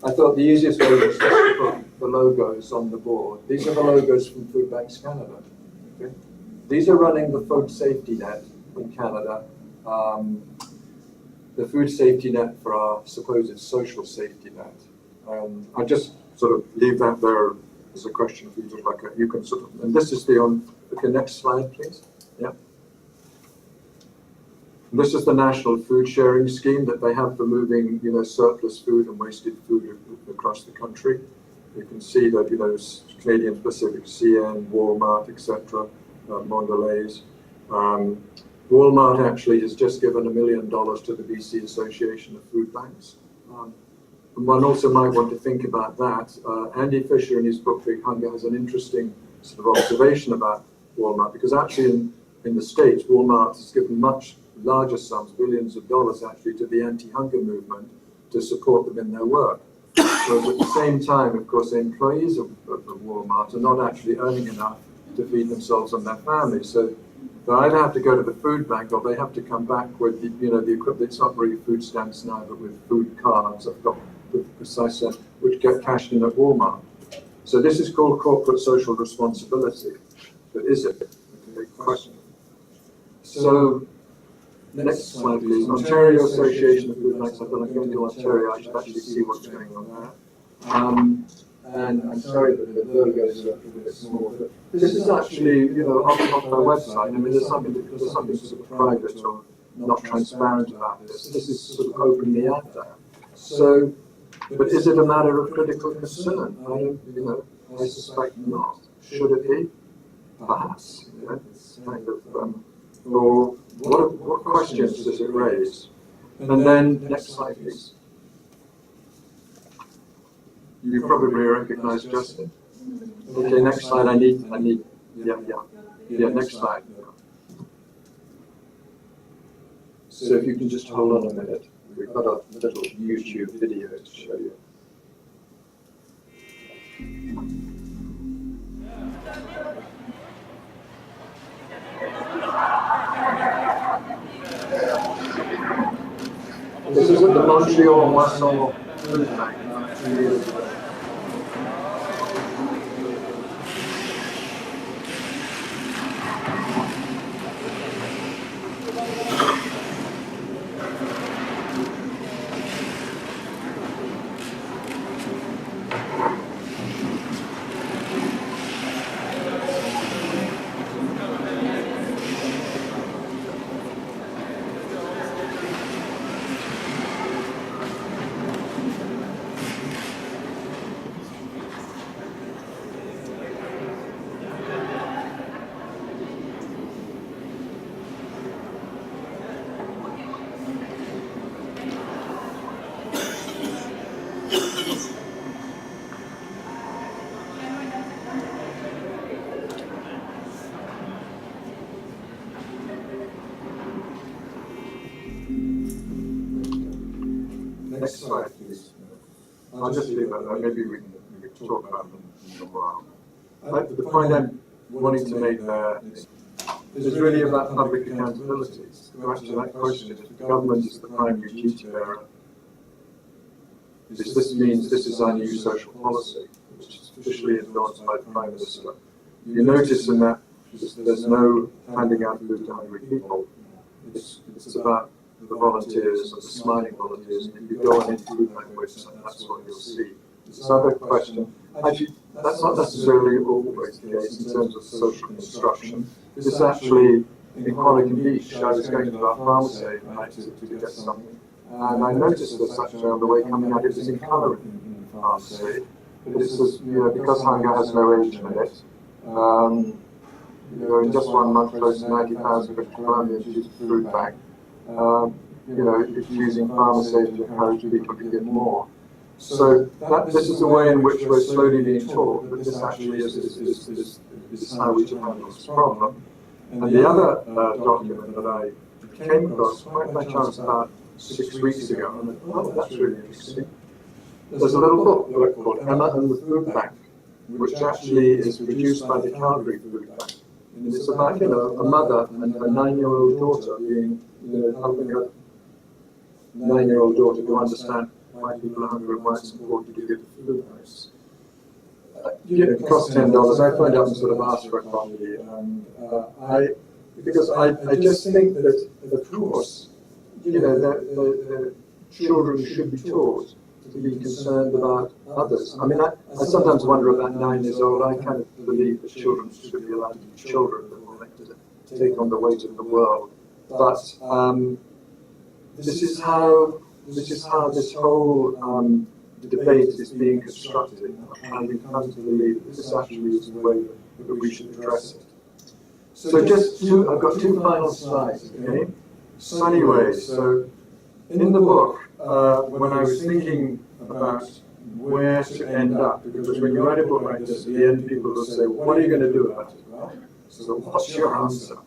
I thought the easiest way was just to put the logos on the board. These are the logos from Food Banks Canada, okay? These are running the food safety net in Canada, the food safety net for our supposed social safety net. I just sort of leave that there as a question for you to look at. You can sort of, and this is okay, next slide, please. Yeah. And this is the National Food Sharing Scheme that they have for moving, surplus food and wasted food across the country. You can see that, Canadian Pacific, CN, Walmart, etc., Mondelez. Walmart actually has just given $1 million to the BC Association of Food Banks. And one also might want to think about that. Andy Fisher in his book Big Hunger has an interesting sort of observation about Walmart, because actually in the States, Walmart has given much larger sums, billions of dollars actually, to the anti-hunger movement to support them in their work. Whereas at the same time, of course, the employees of Walmart are not actually earning enough to feed themselves and their families. So they either have to go to the food bank or they have to come back with the equipment. It's not really food stamps now, but with food cards. I've got the precise sense, which get cashed in at Walmart. So this is called corporate social responsibility. But is it? That's a big question. So next slide, please. Ontario Association of Food Banks. I thought I'm going to Ontario. I should actually see what's going on there. And I'm sorry that the logos are a little bit small, but this is actually, you know, off our website. I mean, there's something sort of private or not transparent about this. This is sort of openly out there. So, but is it a matter of critical concern? I don't, you know, I suspect not. Should it be? Perhaps. You know, it's kind of, or what questions does it raise? And then, next slide, please. You probably recognize Justin. Okay, next slide. I need, yeah, next slide. So if you can just hold on a minute, we've got a little YouTube video to show you. This is at the Montreal Moisson Food Bank 2 years ago. Next slide, please. I'll just leave that there. Maybe we can talk about them in a while. The point I'm wanting to make there is really about public accountability. To answer that question, if the government is the primary duty bearer, this means this is our new social policy, which is officially endorsed by the Prime Minister. You notice in that there's no handing out food to hungry people. It's about the volunteers, the smiling volunteers, and if you go on any food bank website, that's what you'll see. This other question, actually, that's not necessarily always the case in terms of social construction. This is actually in Qualicum Beach. I was going to our pharmacy tonight to get something, and I noticed this actually on the way coming out. It was in colour in the pharmacy. This is, you know, because hunger has no age limit. You know, in just 1 month, close to 90,000 British Columbians used a food bank. You know, it's using pharmacy to encourage people to give more. So this is the way in which we're slowly being taught that this actually is how we should handle this problem. And the other document that I came across quite by chance about 6 weeks ago, and I thought, oh, that's really interesting. There's a little book called Emma and the Food Bank, which actually is produced by the Calgary Food Bank. And it's about, you know, a mother and her 9-year-old daughter being, you know, helping her 9-year-old daughter to understand why people are hungry and why it's important to give food banks. You know, it costs $10. I phoned up and sort of asked for a copy. Because I just think that, of course, you know, the children should be taught to be concerned about others. I mean, I sometimes wonder about 9 years old. I kind of believe that children should be allowed to be children before they take on the weight of the world. But this is how this whole debate is being constructed, and we've come to believe that this actually is the way that we should address it. So I've got 2 final slides, okay? Sunny ways. So in the book, when I was thinking about where to end up, because when you write a book like this, at the end people will say, well, what are you going to do about it? Well, so what's your answer?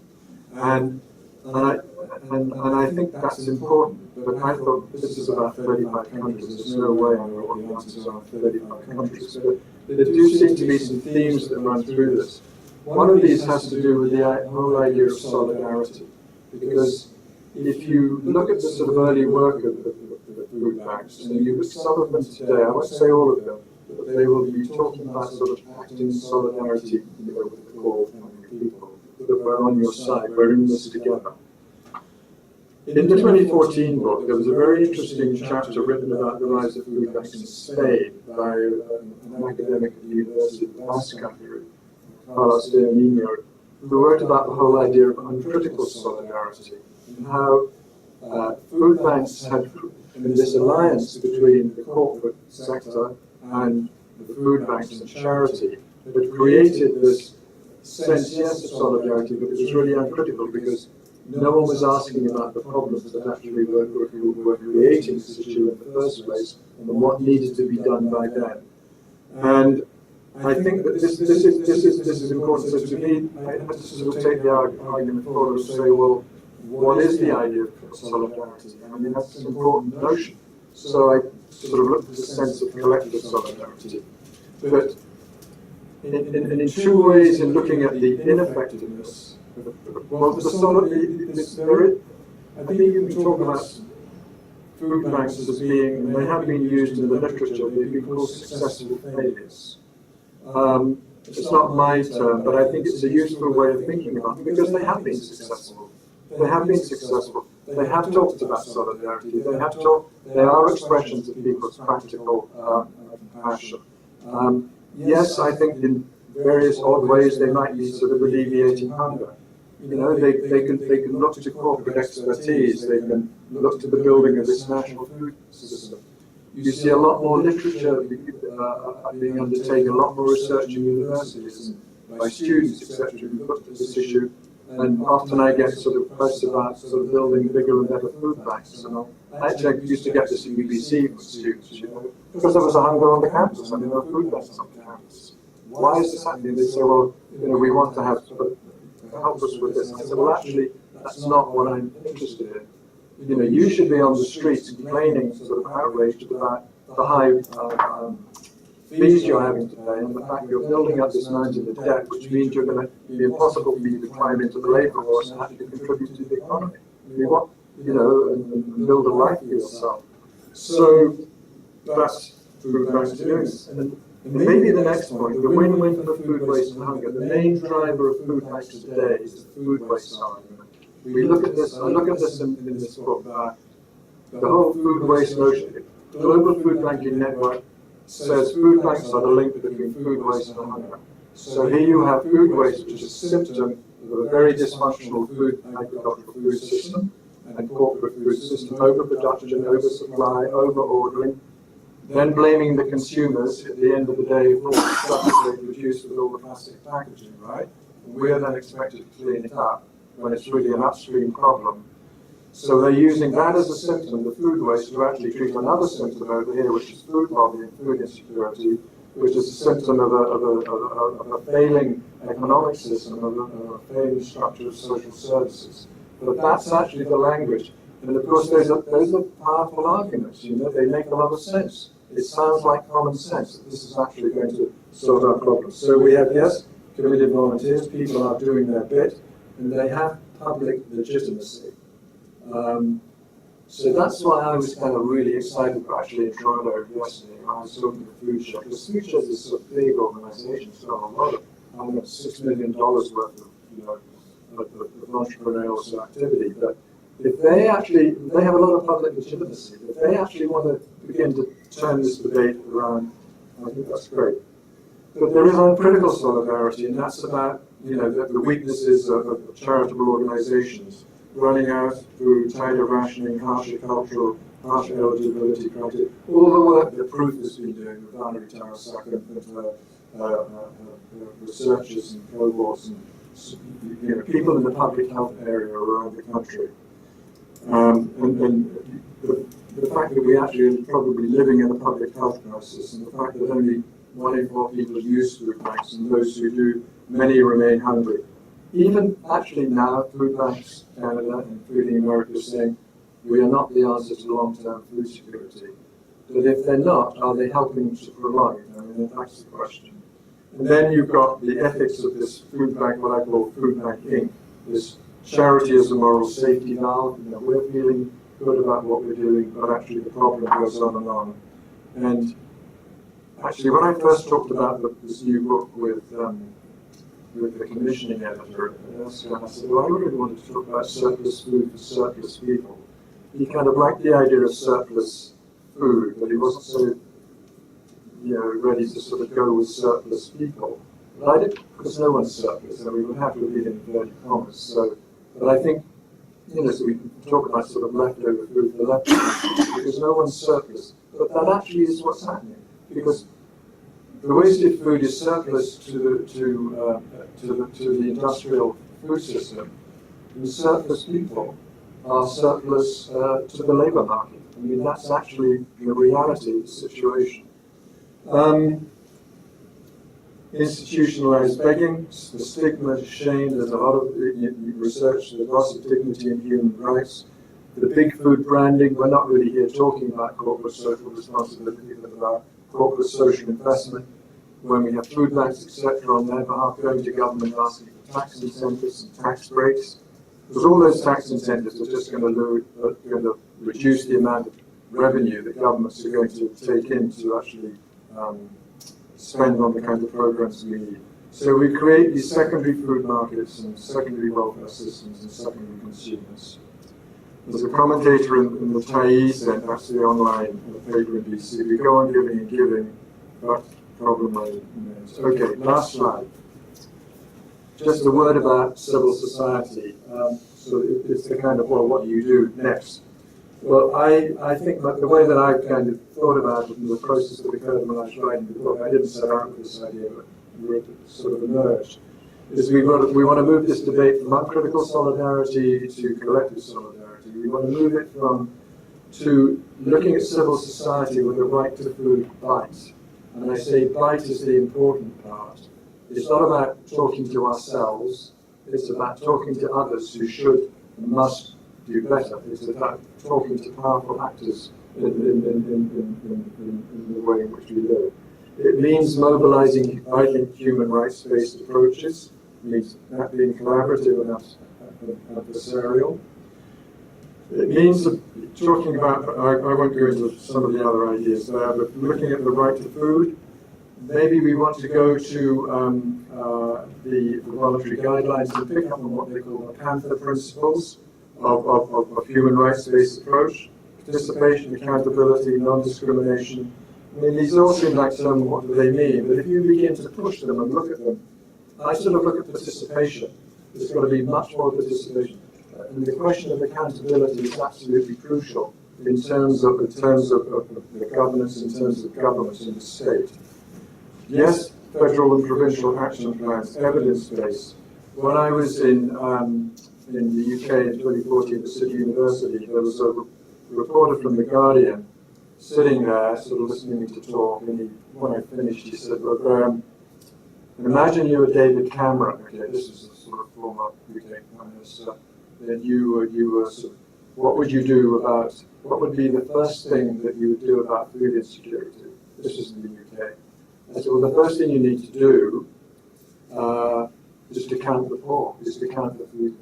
And I think that's important, but I thought this is about 35 countries. There's no way I know what the answers are in 35 countries. But there do seem to be some themes that run through this. One of these has to do with the whole idea of solidarity, because if you look at the sort of early work of the food banks, and you look at some of them today, I won't say all of them, but they will be talking about sort of acting in solidarity, you know, with the core family people, that we're on your side, we're in this together. In the 2014 book, there was a very interesting chapter written about the rise of food banks in Spain by an academic at the University of the Basque Country, Carlos de Niño, who wrote about the whole idea of uncritical solidarity and how food banks had this alliance between the corporate sector and the food banks and charity that created this sense, yes, of solidarity, but it was really uncritical because no one was asking about the problems that actually were creating this issue in the first place and what needed to be done by then. And I think that this is important. So to me, I have to sort of take the argument forward and say, well, what is the idea of solidarity? I mean, that's an important notion. So I sort of looked at the sense of collective solidarity. But in two ways, in looking at the ineffectiveness of well, the spirit, I think you can talk about food banks as being, and they have been used in the literature, they've been called successful failures. It's not my term, but I think it's a useful way of thinking about it because they have been successful. They have been successful. They have talked about solidarity. They are expressions of people's practical compassion. Yes, I think in various odd ways they might be sort of alleviating hunger. You know, they can look to corporate expertise. They can look to the building of this national food system. You see a lot more literature being undertaken, a lot more research in universities and by students, etc., who looked at this issue. And often I get sort of press about sort of building bigger and better food banks. And I used to get this in UBC from students, you know, because there was a hunger on the campus. I mean, there were food banks on the campus. Why is this happening? They say, well, you know, we want to have help us with this. And I said, well, actually, that's not what I'm interested in. You know, you should be on the streets complaining, sort of outraged about the high fees you're having to pay and the fact you're building up this mountain of debt, which means you're going to be impossible for you to climb into the labour force and actually contribute to the economy. You want, you know, and build a life for yourself. So that's food banks doing this. And maybe the next point, the win-win for food waste and hunger. The main driver of food banks today is the food waste argument. We look at this, I look at this in this book, the whole food waste notion. Global Food Banking Network says food banks are the link between food waste and hunger. So here you have food waste, which is a symptom of a very dysfunctional agricultural food system and corporate food system, overproduction, oversupply, over-ordering, then blaming the consumers at the end of the day for all the stuff that they produce with all the plastic packaging, right? And we're then expected to clean it up when it's really an upstream problem. So they're using that as a symptom, the food waste, to actually treat another symptom over here, which is food poverty and food insecurity, which is a symptom of a failing economic system, of a failing structure of social services. But that's actually the language. And of course, those are powerful arguments, you know, they make a lot of sense. It sounds like common sense that this is actually going to sort our problems. So we have, yes, committed volunteers, people are doing their bit, and they have public legitimacy. So that's why I was kind of really excited actually in Toronto yesterday when I was talking to Food Shed, because Food Shed is a big organisation, it's got a lot of, $6 million worth of, you know, of entrepreneurial activity. But if they have a lot of public legitimacy. If they actually want to begin to turn this debate around, I think that's great. But there is uncritical solidarity, and that's about, you know, the weaknesses of charitable organizations, running out through tighter rationing, harsher cultural, harsher eligibility criteria, all the work that Proof has been doing with Valerie Tarasaka and researchers and cohorts and, you know, people in the public health area around the country. And the fact that we actually are probably living in a public health crisis, and the fact that only 1 in 4 people use food banks, and those who do, many remain hungry. Even actually now, Food Banks Canada and Feeding America is saying we are not the answer to long-term food security. But if they're not, are they helping to prolong it? I mean, that's the question. And then you've got the ethics of this food bank, what I call Food Bank Inc., this charity as a moral safety valve. You know, we're feeling good about what we're doing, but actually the problem goes on and on. And actually, when I first talked about this new book with with the commissioning editor at elsewhere, and I said, well, I really wanted to talk about surplus food for surplus people. He kind of liked the idea of surplus food, but he wasn't so, ready to sort of go with surplus people. But I didn't, because no one's surplus, and we would have to read in inverted commas. So, but I think, so we can talk about sort of leftover food for leftovers, because no one's surplus. But that actually is what's happening, because the wasted food is surplus to the industrial food system, and surplus people are surplus to the labour market. I mean, that's actually the reality of the situation. Institutionalized begging, the stigma, the shame, there's a lot of research, there's loss of dignity in human rights. The big food branding, we're not really here talking about corporate social responsibility, but about corporate social investment. When we have food banks, etc., on their behalf, going to government asking for tax incentives and tax breaks. Because all those tax incentives are just going to reduce the amount of revenue that governments are going to take in to actually spend on the kind of programs we need. So we create these secondary food markets and secondary welfare systems and secondary consumers. There's a commentator in the Thais, and that's the online paper in DC. We go on giving and giving, but problem remains. Okay, last slide. Just a word about civil society. So it's the kind of, well, what do you do next? Well, I think that the way that I've kind of thought about it in the process that occurred when I was writing the book, I didn't set out with this idea, but it sort of emerged, is we want to move this debate from uncritical solidarity to collective solidarity. We want to move it to looking at civil society with a right to food bite. And I say bite is the important part. It's not about talking to ourselves, it's about talking to others who should and must do better. It's about talking to powerful actors in the way in which we live. It means mobilizing, I think, human rights-based approaches. It means that being collaborative and adversarial. It means talking about, I won't go into some of the other ideas there, but looking at the right to food. Maybe we want to go to the voluntary guidelines and pick up on what they call the Panther principles of human rights-based approach. Participation, accountability, non-discrimination. I mean, these all seem like some, what do they mean? But if you begin to push them and look at them, I sort of look at participation. There's got to be much more participation. And the question of accountability is absolutely crucial in terms of the governance, in terms of government in the state. Yes, federal and provincial action plans, evidence-based. When I was in the UK in 2014 at City University, there was a reporter from The Guardian sitting there, sort of listening to talk, and when I finished, he said, "Look, imagine you were David Cameron." Okay, this is a sort of former UK Prime Minister. Then you were sort of, what would you do about, what would be the first thing that you would do about food insecurity? This is in the UK. I said, well, the first thing you need to do is to count the poor, is to count the food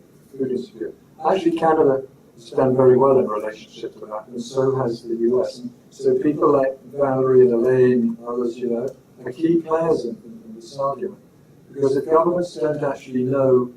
insecurity. Actually, Canada has done very well in relationship to that, and so has the US. And so people like Valerie and Elaine, others, are key players in this argument. Because if governments don't actually know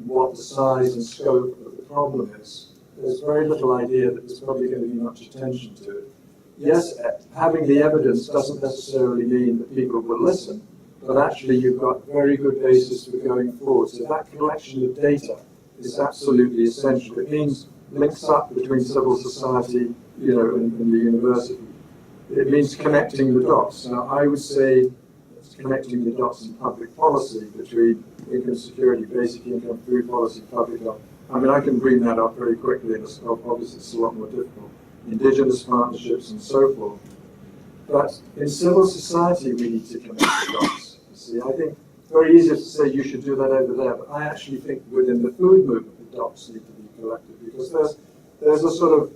what the size and scope of the problem is, there's very little idea that there's probably going to be much attention to it. Yes, having the evidence doesn't necessarily mean that people will listen, but actually you've got very good basis for going forward. So that collection of data is absolutely essential. It means links up between civil society, and the university. It means connecting the dots. Now, I would say it's connecting the dots in public policy between income security, basic income, food policy, public health. I mean, I can bring that up very quickly, and obviously it's a lot more difficult. Indigenous partnerships and so forth. But in civil society, we need to connect the dots. You see, I think it's very easy to say you should do that over there, but I actually think within the food movement, the dots need to be collected, because there's a sort of,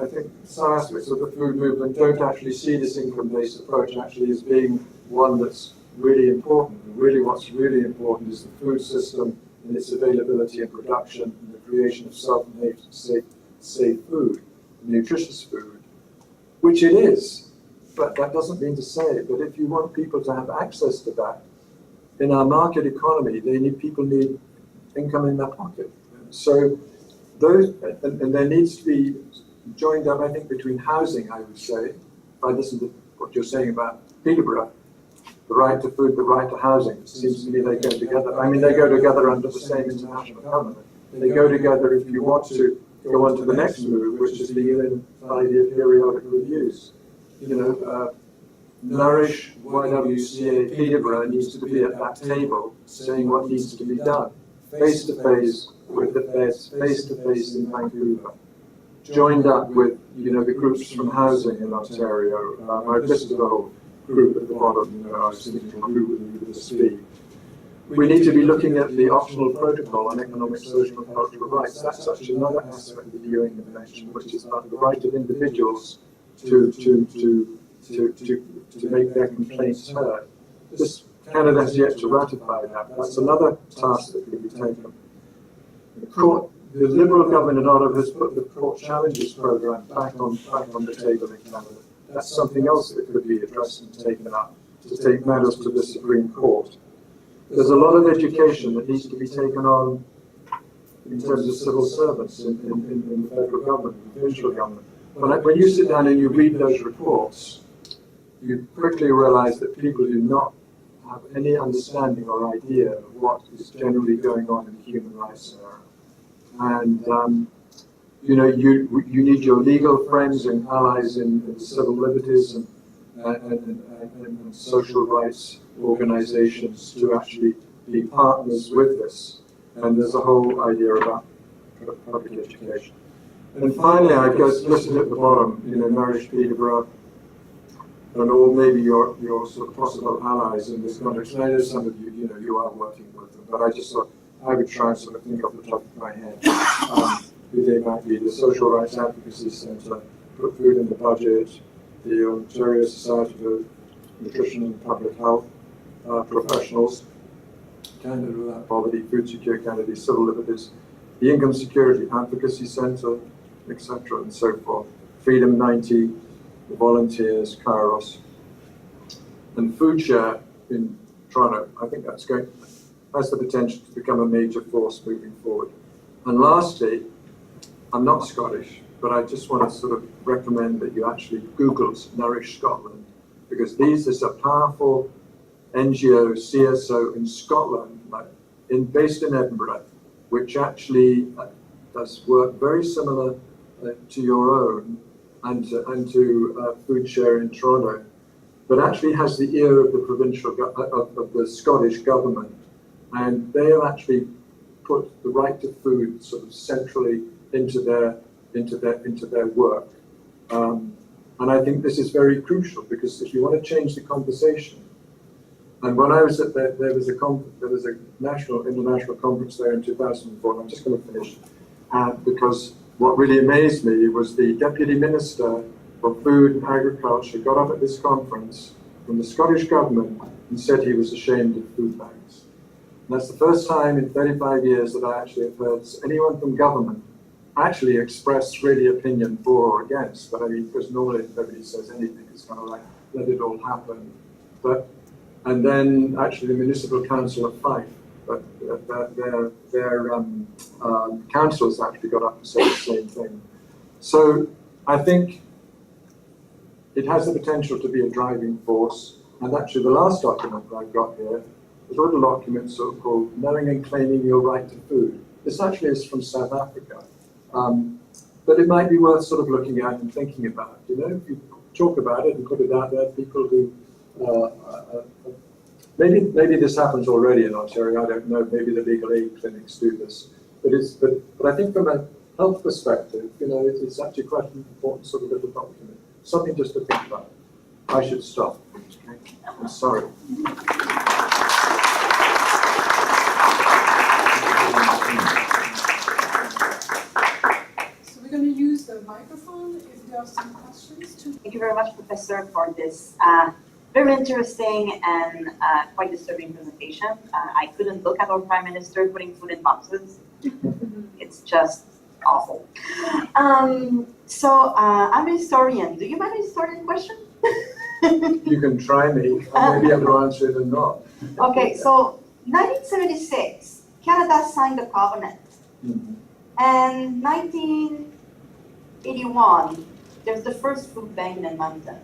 I think some aspects of the food movement don't actually see this income-based approach actually as being one that's really important. And really what's really important is the food system and its availability and production and the creation of self-made, safe food, nutritious food, which it is. But that doesn't mean to say, but if you want people to have access to that, in our market economy, people need income in their pocket. So those, and there needs to be joined up, I think, between housing, I would say, if I listen to what you're saying about Peterborough, the right to food, the right to housing. It seems to me they go together. I mean, they go together under the same international covenant. They go together if you want to go on to the next move, which is the UN 5-year periodic reviews. You know, Nourish, YWCA, Peterborough needs to be at that table saying what needs to be done, face to face with the feds, face to face in Vancouver, joined up with, you know, the groups from housing in Ontario. This is the whole group at the bottom, you know, I was thinking of a group with the speed. We need to be looking at the optional protocol on economic, social, and cultural rights. That's such another aspect of the UN Convention, which is about the right of individuals to make their complaints heard. Canada has yet to ratify that. That's another task that could be taken. The Liberal government in Ottawa has put the court challenges program back on the table in Canada. That's something else that could be addressed and taken up to take matters to the Supreme Court. There's a lot of education that needs to be taken on in terms of civil servants in the federal government, the provincial government. When you sit down and you read those reports, you quickly realize that people do not have any understanding or idea of what is generally going on in the human rights area. And you know, you need your legal friends and allies in civil liberties and social rights organizations to actually be partners with this. And there's a whole idea about public education. And finally, I guess, listed at the bottom, you know, Nourish Peterborough, and all maybe your sort of possible allies in this context. And I know some of you, you know, you are working with them, but I just thought I would try and sort of think off the top of my head who they might be. The Social Rights Advocacy Centre, Put Food in the Budget, the Ontario Society for Nutrition and Public Health professionals, Canada Without Poverty, Food Secure Canada, Civil Liberties, the Income Security Advocacy Centre, etc., and so forth. Freedom 90, the volunteers, Kairos, and Food Share in Toronto. I think that's great. Has the potential to become a major force moving forward. And lastly, I'm not Scottish, but I just want to sort of recommend that you actually Google Nourish Scotland, because is a powerful NGO, CSO in Scotland, based in Edinburgh, which actually does work very similar to your own and to Food Share in Toronto, but actually has the ear of the provincial of the Scottish government, and they have actually put the right to food sort of centrally into their work, and I think this is very crucial, because if you want to change the conversation. And when I was at there was a international conference there in 2004. And I'm just going to finish, because what really amazed me was the Deputy Minister for Food and Agriculture got up at this conference from the Scottish government and said he was ashamed of food banks. And that's the first time in 35 years that I actually have heard anyone from government actually express really opinion for or against. But I mean, because normally if nobody says anything, it's kind of like, let it all happen. And then actually the Municipal Council of Fife, but their councillors actually got up and said the same thing. So I think it has the potential to be a driving force. And actually the last document that I've got here is a little document sort of called Knowing and Claiming Your Right to Food. This actually is from South Africa. But it might be worth sort of looking at and thinking about. You know, if you talk about it and put it out there, people who maybe this happens already in Ontario. I don't know. Maybe the legal aid clinics do this, but I think from a health perspective, you know, it's actually quite an important sort of little document. Something just to think about. I should stop. Okay? I'm sorry. So we're going to use the microphone if there are some questions. Thank you very much, Professor, for this very interesting and quite disturbing presentation. I couldn't look at our Prime Minister putting food in boxes. It's just awful. So I'm a historian. Do you have a historian question? You can try me. I may be able to answer it or not. Okay, so 1976, Canada signed the covenant. And 1981, there's the first food bank in Edmonton.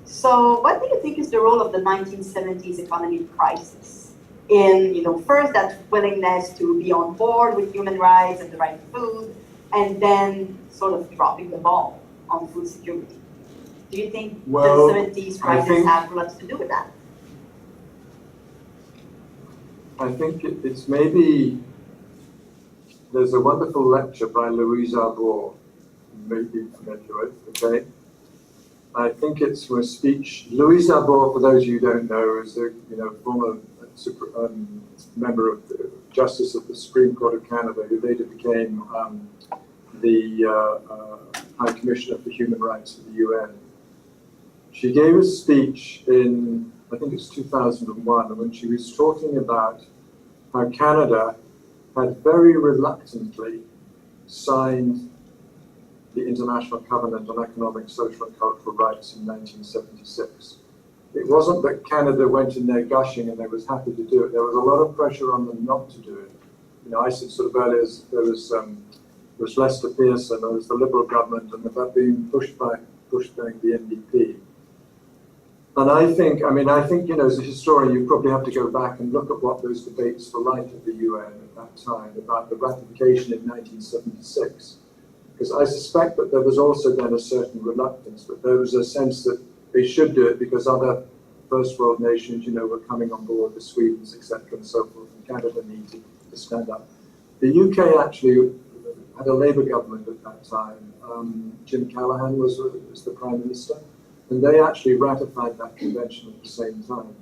So what do you think is the role of the 1970s economic crisis in, first that willingness to be on board with human rights and the right to food, and then sort of dropping the ball on food security? Do you think the 70s crisis have lots to do with that? I think it's maybe, there's a wonderful lecture by Louise Arbour, maybe familiar with, okay? I think it's from a speech. Louise Arbour, for those of you who don't know, is a former member of the Justice of the Supreme Court of Canada, who later became the High Commissioner for Human Rights of the UN. She gave a speech in, I think it's 2001, when she was talking about how Canada had very reluctantly signed the International Covenant on Economic, Social and Cultural Rights in 1976. It wasn't that Canada went in there gushing and they was happy to do it. There was a lot of pressure on them not to do it. I said sort of earlier, there was Lester Pearson, there was the Liberal government, and that being pushed by the NDP. And I think, as a historian, you probably have to go back and look at what those debates were like at the UN at that time about the ratification in 1976. Because I suspect that there was also then a certain reluctance, but there was a sense that they should do it because other first world nations, were coming on board, the Swedes, etc., and so forth, and Canada needed to stand up. The UK actually had a Labour government at that time. Jim Callaghan was the Prime Minister, and they actually ratified that convention at the same time.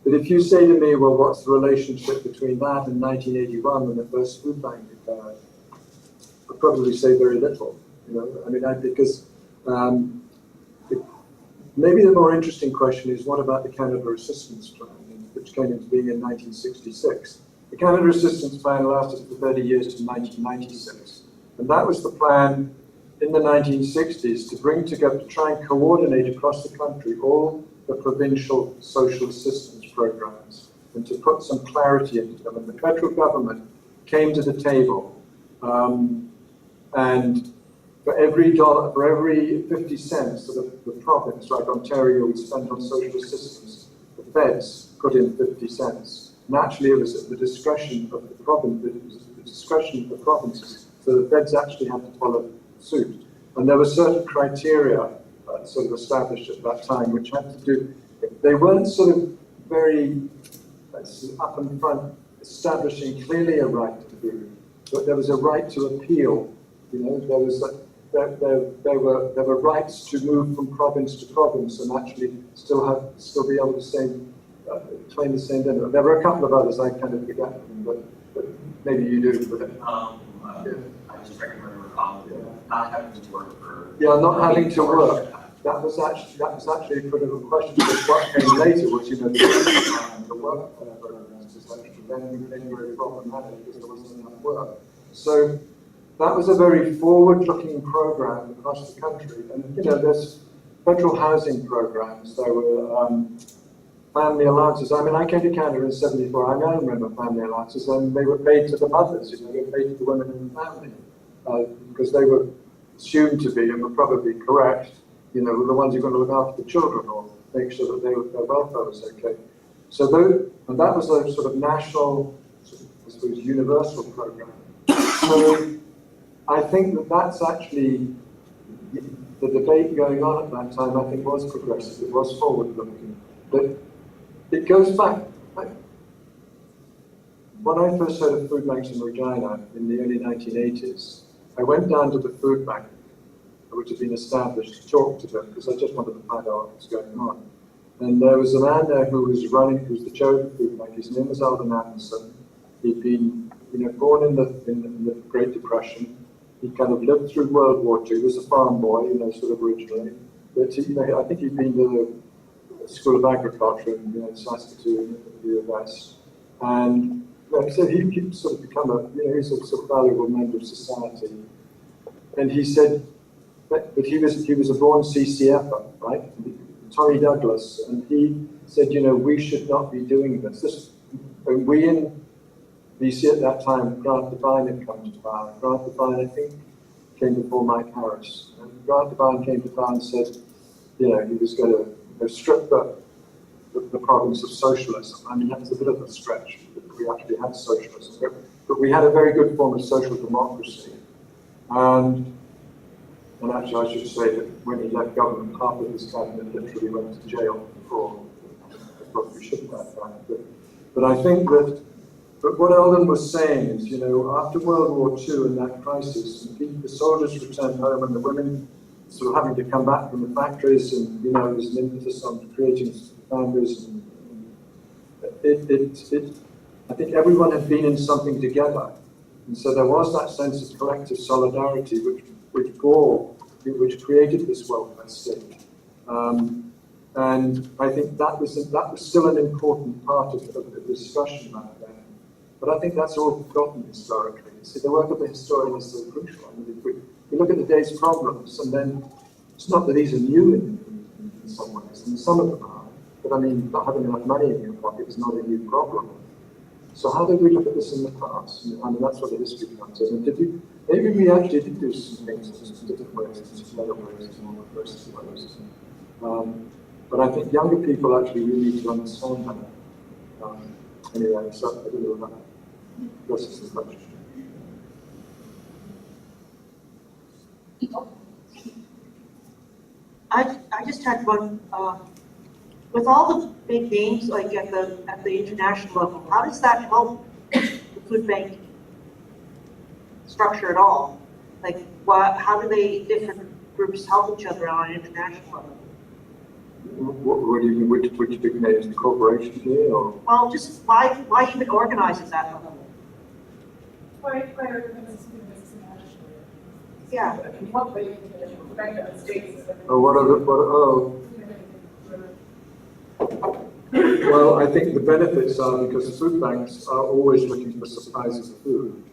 But if you say to me, well, what's the relationship between that and 1981 when the first food bank occurred? I'd probably say very little, because maybe the more interesting question is what about the Canada Assistance Plan, which came into being in 1966. The Canada Assistance Plan lasted for 30 years to 1996, and that was the plan in the 1960s to bring together, to try and coordinate across the country all the provincial social assistance programs and to put some clarity into them. And the federal government came to the table. And for every dollar, for every 50 cents that the province, like Ontario, would spend on social assistance, the feds put in 50 cents. Naturally, it was at the discretion of the province, it was at the discretion of the provinces, so the feds actually had to follow suit. And there were certain criteria sort of established at that time, which had to do, they weren't sort of very up in front, establishing clearly a right to food, but there was a right to appeal. There were rights to move from province to province and actually still be able to claim the same benefit. There were a couple of others I kind of forgot them, but maybe you do. But I just recommend not having to work for. Yeah, not having to work. That was actually a critical question. Because what came later was the work programs, which then became very problematic because there wasn't enough work. So that was a very forward-looking program across the country. And there's federal housing programs. There were family allowances. I came to Canada in '74. I remember family allowances, and they were paid to the mothers. They were paid to the women in the family because they were assumed to be, and were probably correct, were the ones who were going to look after the children or make sure that their welfare was okay. So that was a sort of national, I suppose, universal program. So I think that's actually the debate going on at that time. I think was progressive. It was forward-looking, but it goes back. When I first heard of food banks in Regina in the early 1980s, I went down to the food bank, which had been established, to talk to them because I just wanted to find out what was going on. And there was a man there who was the chair of the food bank. His name was Alvin Anderson. He'd been, born in the Great Depression. He kind of lived through World War II. He was a farm boy, sort of originally. But I think he'd been to the School of Agriculture in Saskatoon at the US. And so he'd sort of become he's a sort of valuable member of society. And he said that he was a born CCFer, right? Tommy Douglas, and he said, you know, we should not be doing this. We in BC at that time, Grant Devine had come to power. Grant Devine, I think, came before Mike Harris. And Grant Devine came to power and said, you know, he was going to strip the province of socialism. I mean, that's a bit of a stretch. We actually had socialism, but we had a very good form of social democracy. And actually, I should say that when he left government, half of his cabinet literally went to jail for what we shouldn't have done. But I think that, but what Eldon was saying is, you know, after World War II and that crisis, and the soldiers returned home and the women sort of having to come back from the factories, and, you know, there's an impetus on creating families. I think everyone had been in something together. And so there was that sense of collective solidarity which created this welfare state. And I think that was still an important part of the discussion back then. But I think that's all forgotten historically. See, the work of the historian is so crucial. I mean, if we look at the day's problems, and then it's not that these are new in some ways, and some of them are, but I mean, not having enough money in your pocket is not a new problem. So how did we look at this in the past? I mean, that's what the history comes in. And maybe we actually did do some things in different ways, in better ways, in more progressive ways. But I think younger people actually really need to understand that. Anyway, so I don't know if that addresses the question. I just had one. With all the big names, like at the international level, how does that help the food bank structure at all? Like, how do different groups help each other on an international level? What do you mean? Which big names? The corporation here, or? Well, just why even organize at that level? Why organize internationally? Yeah. In what way the bank of the States? Well, I think the benefits are because food banks are always looking for supplies of food,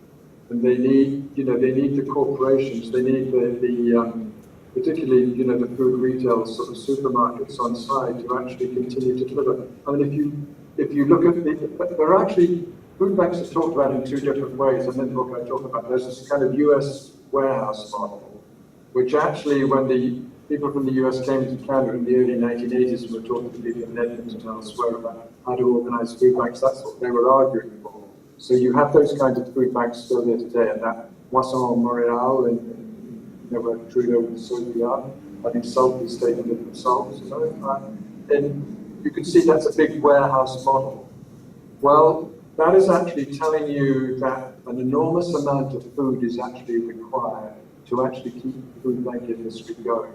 and they need, you know, they need the corporations, they need the particularly, you know, the food retail sort of supermarkets on site to actually continue to deliver. I mean, if you look at there are actually food banks are talked about in two different ways, and then what I talk about, there's this kind of US warehouse model, which actually, when the people from the US came to Canada in the early 1980s and were talking to people in Edmonton and elsewhere about how to organize food banks, that's what they were arguing for. So you have those kinds of food banks still there today, and that Moisson Montreal where Trudeau and Sophie are, I think Salt is taking it themselves, you know, and you can see that's a big warehouse model. Well, that is actually telling you that an enormous amount of food is actually required to actually keep the food bank industry going.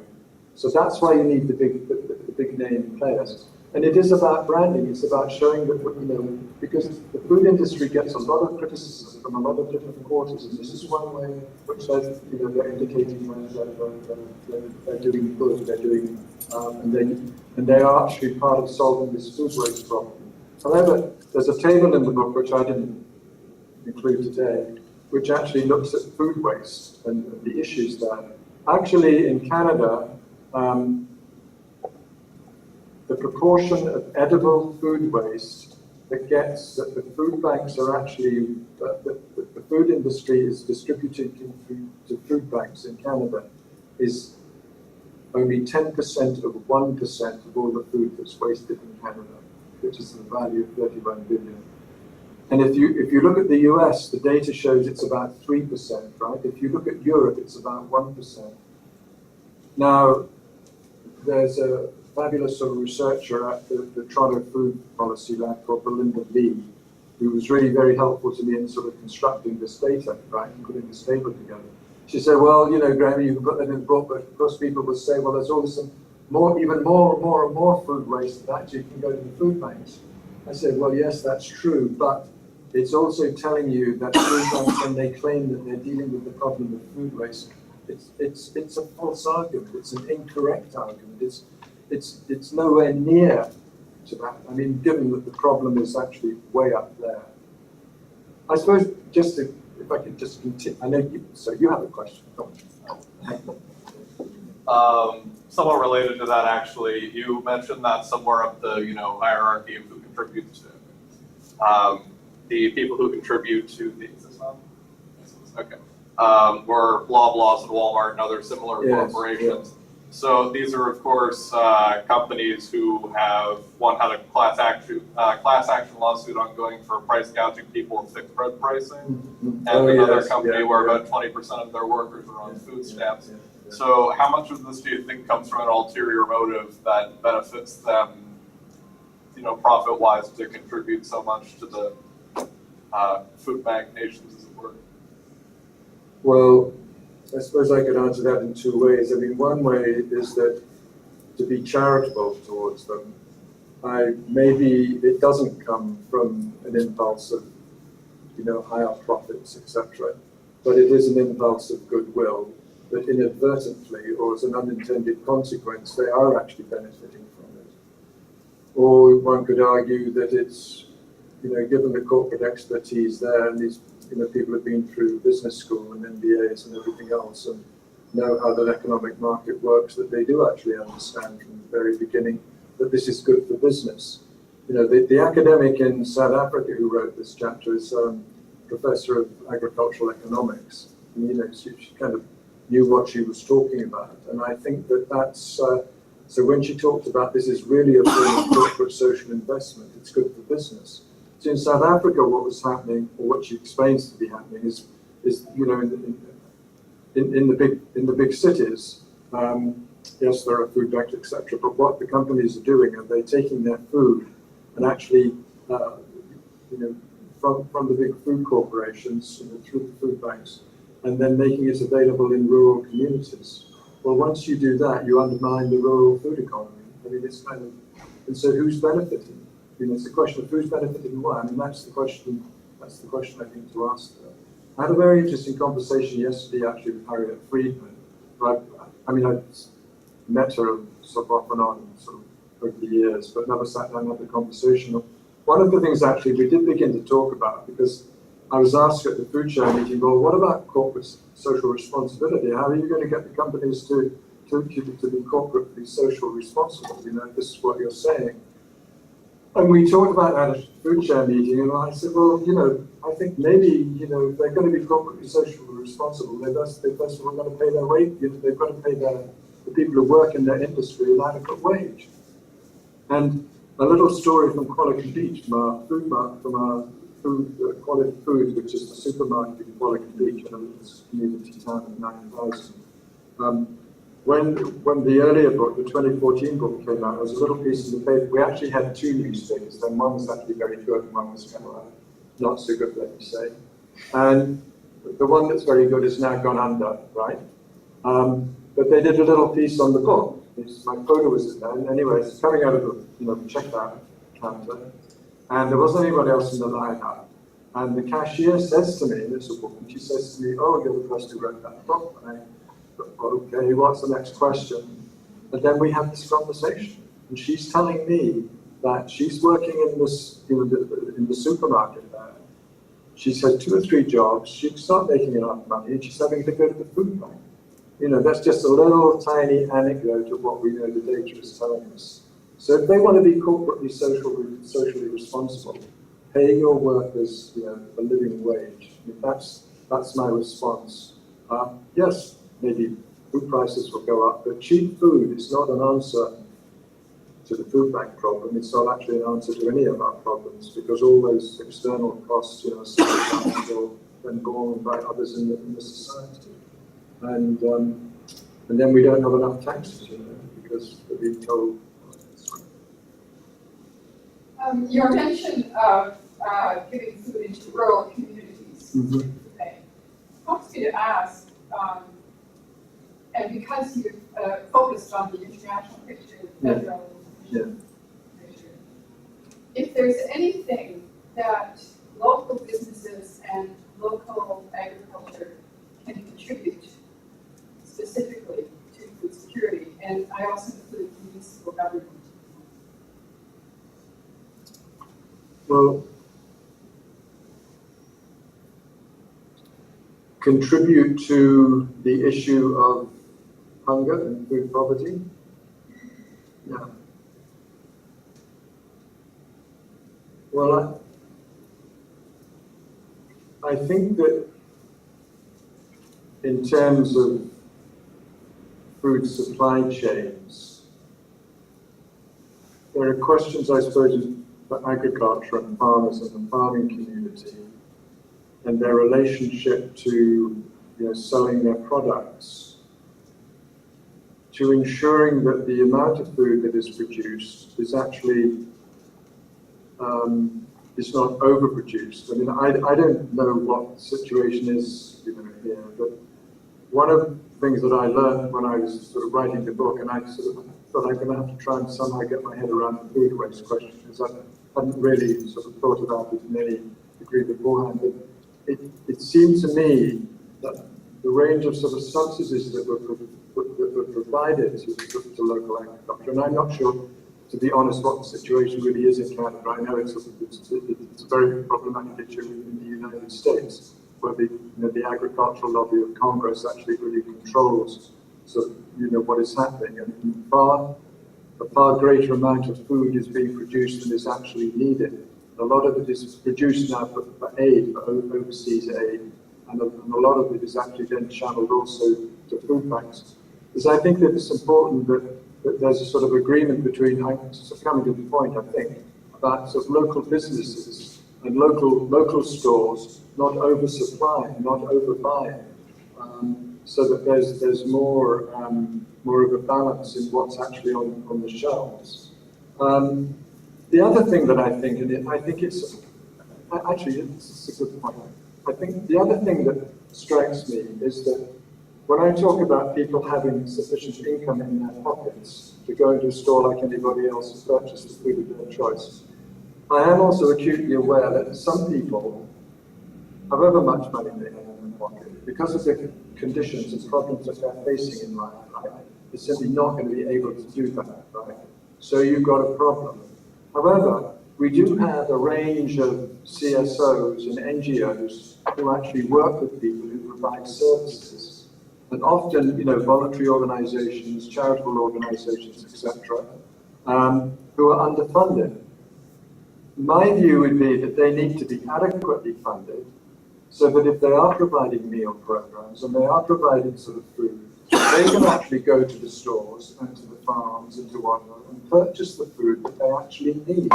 So that's why you need the big name players. And it is about branding, it's about showing that, you know, because the food industry gets a lot of criticism from a lot of different quarters, and this is one way which says, you know, they're indicating when they're doing good, they're doing, and they are actually part of solving this food waste problem. However, there's a table in the book, which I didn't include today, which actually looks at food waste and the issues there. Actually, in Canada, the proportion of edible food waste that the food banks are actually, the food industry is distributed to food banks in Canada is only 10% of 1% of all the food that's wasted in Canada, which is the value of 31 billion. And if you look at the US, the data shows it's about 3%, right? If you look at Europe, it's about 1%. Now, there's a fabulous sort of researcher at the Toronto Food Policy Lab called Belinda Lee, who was really very helpful to me in sort of constructing this data, right, and putting this table together. She said, well, you know, Graham, you can put that in the book, but of course people will say, well, there's always some even more food waste that actually can go to the food banks. I said, well, yes, that's true, but it's also telling you that food banks, when they claim that they're dealing with the problem of food waste, it's a false argument. It's an incorrect argument. It's nowhere near to that. I mean, given that the problem is actually way up there. I suppose if I could just continue. I know so you have a question. Somewhat related to that, actually, you mentioned that somewhere up the hierarchy of who contributes to the people who contribute to the okay, were Loblaws and Walmart and other similar corporations. Yes. So these are, of course, companies who have had a class action lawsuit ongoing for price gouging people with fixed bread pricing, and another company where about 20% of their workers are on food stamps. So how much of this do you think comes from an ulterior motive that benefits them, profit-wise, to contribute so much to the food bank nations, as it were? Well, I suppose I could answer that in two ways. I mean, one way is that to be charitable towards them, maybe it doesn't come from an impulse of, higher profits, etc., but it is an impulse of goodwill that inadvertently or as an unintended consequence, they are actually benefiting from it. Or one could argue that it's, given the corporate expertise there, and these people have been through business school and MBAs and everything else and know how the economic market works, that they do actually understand from the very beginning that this is good for business. The academic in South Africa who wrote this chapter is Professor of Agricultural Economics. And, she kind of knew what she was talking about. And I think that's, so when she talked about this is really a form of corporate social investment, it's good for business. So in South Africa, what was happening, or what she explains to be happening, is in the big cities. Yes, there are food banks, etc. But what the companies are doing, are they taking their food and actually, from the big food corporations, through the food banks, and then making it available in rural communities. Well, once you do that, you undermine the rural food economy. I mean, it's kind of, and so who's benefiting? It's a question of who's benefiting and why. I mean, that's the question I think to ask. I had a very interesting conversation yesterday actually with Harriet Friedman. I met her sort of off and on sort of over the years, but never sat down and had a conversation. One of the things actually we did begin to talk about, because I was asked at the food share meeting, well, what about corporate social responsibility? How are you going to get the companies to be corporately social responsible? This is what you're saying. And we talked about that at the food share meeting, and I said, well, I think maybe, if they're going to be corporately socially responsible, they're first of all going to pay their wage, they've got to pay the people who work in their industry an adequate wage. And a little story from Quality Beach, from our Quality Food, which is the supermarket in Quality Beach, in a little community town of 9,000. When the earlier book, the 2014 book came out, there was a little piece in the paper. We actually had two newspapers, and one was actually very good, and one was kind of not so good, let me say. And the one that's very good has now gone under, right? But they did a little piece on the book. My photo was in there. And anyway, it's coming out of the checkout counter, and there wasn't anybody else in the lineup. And the cashier says to me, and it's a woman, she says to me, "Oh, you're the person who wrote that book." And I thought, okay, what's the next question? And then we have this conversation, and she's telling me that she's working in this, in the supermarket there. She's had 2 or 3 jobs. She's not making enough money, and she's having to go to the food bank. That's just a little tiny anecdote of what we know the data is telling us. So if they want to be corporately socially responsible, pay your workers, a living wage. That's my response. Yes, maybe food prices will go up, but cheap food is not an answer to the food bank problem. It's not actually an answer to any of our problems, because all those external costs, are then borne by others in the society. And then we don't have enough taxes, because we're being told. Your mention of giving food into rural communities. Okay. Prompts me to ask, and because you've focused on the international picture, the federal picture, if there's anything that local businesses and local agriculture can contribute specifically to food security, and I also include municipal government. Well, contribute to the issue of hunger and food poverty? Yeah. Well, I think that in terms of food supply chains, there are questions, I suppose, for agriculture and farmers and the farming community and their relationship to selling their products, to ensuring that the amount of food that is produced is actually is not overproduced. I mean, I don't know what the situation is here, but one of the things that I learned when I was sort of writing the book, and I sort of thought I'm going to have to try and somehow get my head around the food waste question, because I hadn't really sort of thought about it in any degree beforehand. But it seemed to me that the range of sort of subsidies that were provided to local agriculture, and I'm not sure, to be honest, what the situation really is in Canada. I know it's a very problematic issue in the United States, where the agricultural lobby of Congress actually really controls what is happening, and a far greater amount of food is being produced than is actually needed. A lot of it is produced now for aid, for overseas aid, and a lot of it is actually then channeled also to food banks. Because I think that it's important that there's a sort of agreement between, coming to the point, I think, about sort of local businesses and local stores not oversupplying, not overbuying, so that there's more of a balance in what's actually on the shelves. The other thing that I think, and I think it's a good point. I think the other thing that strikes me is that when I talk about people having sufficient income in their pockets to go into a store like anybody else and purchase the food of their choice, I am also acutely aware that some people, however much money they have in their pocket, because of the conditions and problems that they're facing in life, right, they're simply not going to be able to do that, right? So you've got a problem. However, we do have a range of CSOs and NGOs who actually work with people who provide services. And often, voluntary organizations, charitable organizations, etc., who are underfunded. My view would be that they need to be adequately funded so that if they are providing meal programs and they are providing sort of food, they can actually go to the stores and to the farms and to whatnot and purchase the food that they actually need,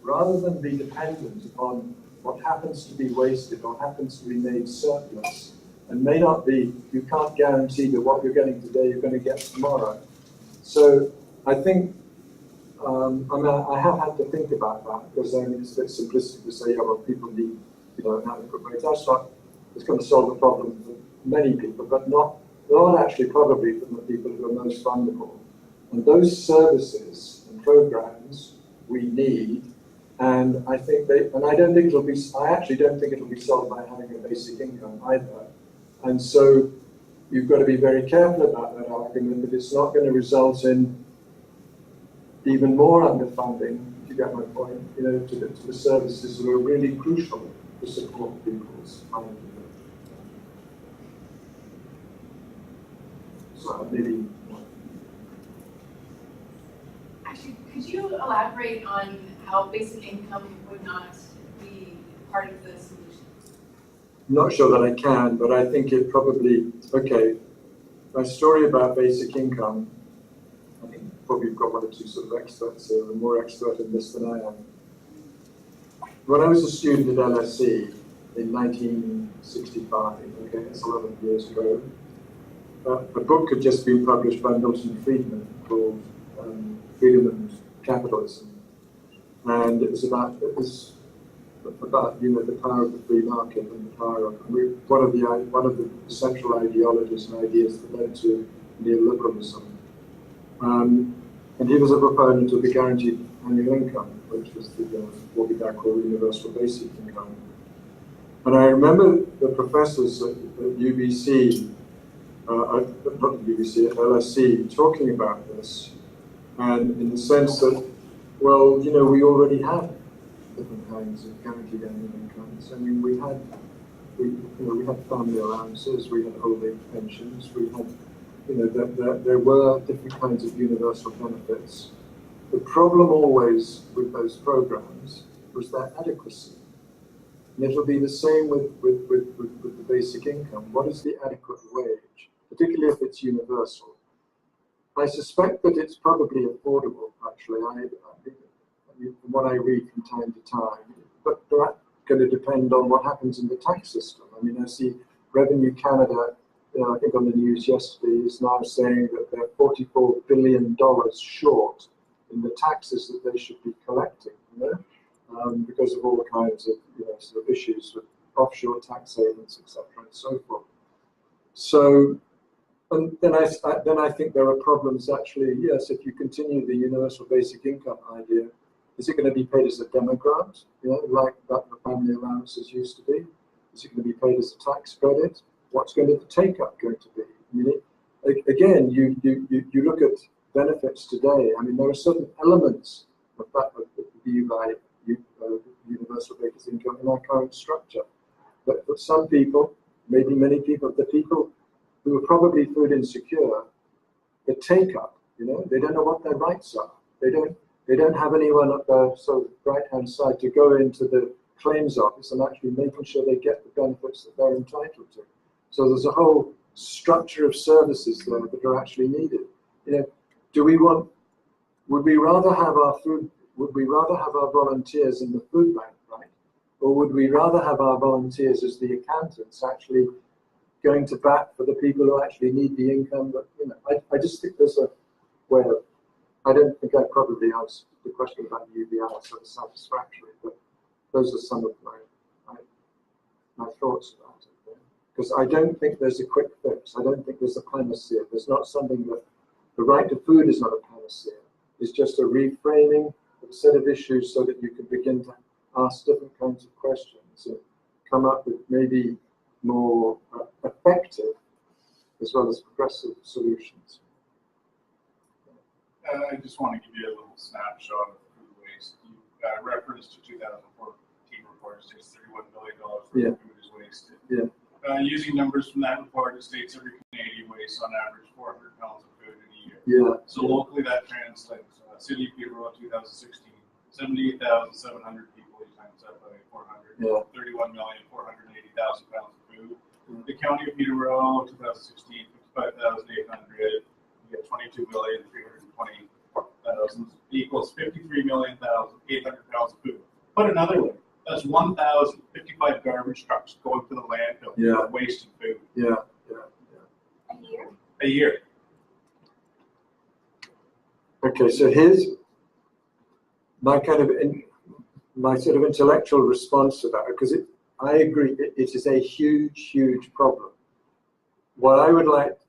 rather than be dependent upon what happens to be wasted or happens to be made surplus. And may not be, you can't guarantee that what you're getting today you're going to get tomorrow. So I think, I have had to think about that, because it's a bit simplistic to say, yeah, well, people need an adequate wage. That's not, it's going to solve the problem for many people, but not actually probably for the people who are most vulnerable. And those services and programs we need, and I think I actually don't think it'll be solved by having a basic income either. And so you've got to be very careful about that argument, that it's not going to result in even more underfunding, if you get my point, to the services that are really crucial to support people's livelihood. So maybe. Actually, could you elaborate on how basic income would not be part of the solution? I'm not sure that I can, but I think it probably, okay, my story about basic income, I think probably you've got one or two sort of experts here, and more expert in this than I am. When I was a student at LSE in 1965, okay, it's 11 years ago, a book had just been published by Milton Friedman called Freedom and Capitalism, and it was about the power of the free market and the power of one of the central ideologies and ideas that led to neoliberalism. And he was a proponent of the guaranteed annual income, which was what we now call universal basic income. And I remember the professors at UBC, not UBC, at LSE, talking about this, and in the sense that, well, we already have different kinds of guaranteed annual incomes. I mean, we had family allowances, we had old age pensions, we had you know, that there were different kinds of universal benefits. The problem always with those programs was their adequacy. And it'll be the same with the basic income. What is the adequate wage, particularly if it's universal? I suspect that it's probably affordable, actually. From what I read from time to time, but that's going to depend on what happens in the tax system. I mean, I see Revenue Canada, I think on the news yesterday, is now saying that they're $44 billion short in the taxes that they should be collecting, because of all the kinds of, sort of issues with offshore tax havens, etc., and so forth. So, and then I think there are problems actually. Yes, if you continue the universal basic income idea, is it going to be paid as a demo grant, like that the family allowances used to be? Is it going to be paid as a tax credit? What's going to the take-up going to be? I mean, again, you look at benefits today. I mean, there are certain elements of that view by universal basic income in our current structure. But for some people, maybe many people, the people who are probably food insecure, the take-up, they don't know what their rights are. They don't have anyone at the sort of right-hand side to go into the claims office and actually making sure they get the benefits that they're entitled to. So there's a whole structure of services there that are actually needed. Would we rather have our volunteers in the food bank, right? Or would we rather have our volunteers as the accountants actually going to bat for the people who actually need the income? But I just think there's a way of, I don't think I probably answered the question about UBI sort of satisfactorily, but those are some of my thoughts about it. Because I don't think there's a quick fix. I don't think there's a panacea. There's not something that the right to food is not a panacea. It's just a reframing of a set of issues so that you can begin to ask different kinds of questions and come up with maybe more effective as well as progressive solutions. I just want to give you a little snapshot of food waste. You referenced to 2014 report, it states $31 billion worth of food is wasted. Yeah. Using numbers from that report, it states every Canadian wastes on average 400 pounds of food in a year. Yeah. So locally that translates. City of Peterborough 2016, 78,700 people, you times that by 400, 31,480,000 pounds of food. The County of Peterborough 2016, 55,800, you get 22,320,000 equals 53,800 pounds of food. Put another way, that's 1,055 garbage trucks going to the landfill wasting food. Yeah. A year? A year. Okay, so here's my my sort of intellectual response to that, because I agree it is a huge problem. What I would like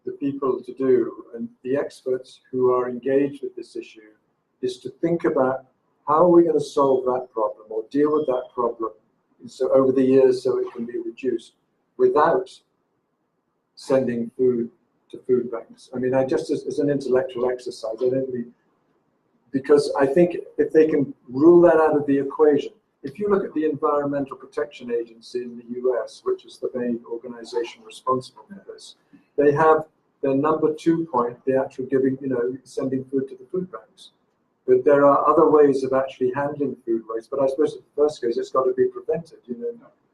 the people to do, and the experts who are engaged with this issue, is to think about how are we going to solve that problem or deal with that problem so over the years so it can be reduced without sending food to food banks. I mean, I just as an intellectual exercise, I don't mean, because I think if they can rule that out of the equation, if you look at the Environmental Protection Agency in the US, which is the main organization responsible for this, they have their number 2 point, the actual giving, sending food to the food banks. But there are other ways of actually handling food waste. But I suppose in the first case, it's got to be prevented,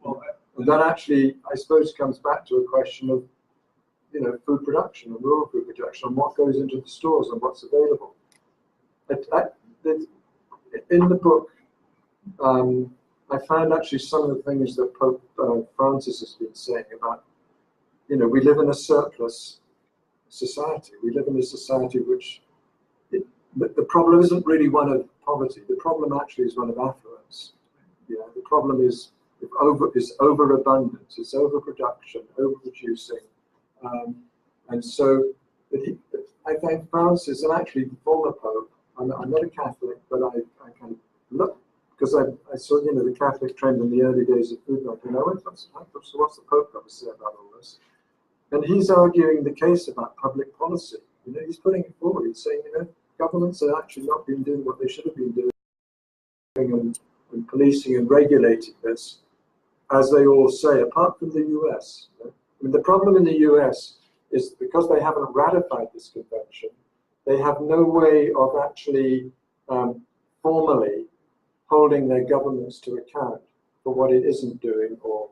Well, and that actually, I suppose, comes back to a question of, food production and rural food production and what goes into the stores and what's available. In the book, I found actually some of the things that Pope Francis has been saying about, we live in a surplus society. We live in a society which, the problem isn't really one of poverty. The problem actually is one of affluence. The problem is overabundance, it's overproduction, overproducing. And so I think Francis, and actually the former Pope, I'm not a Catholic, but I kind of look, because I saw, the Catholic trend in the early days of food banking, and I went, so what's the Pope got to say about all this? And he's arguing the case about public policy. He's putting it forward. He's saying, governments have actually not been doing what they should have been doing and policing and regulating this, as they all say, apart from the US. I mean, the problem in the US is because they haven't ratified this convention, they have no way of actually formally holding their governments to account for what it isn't doing or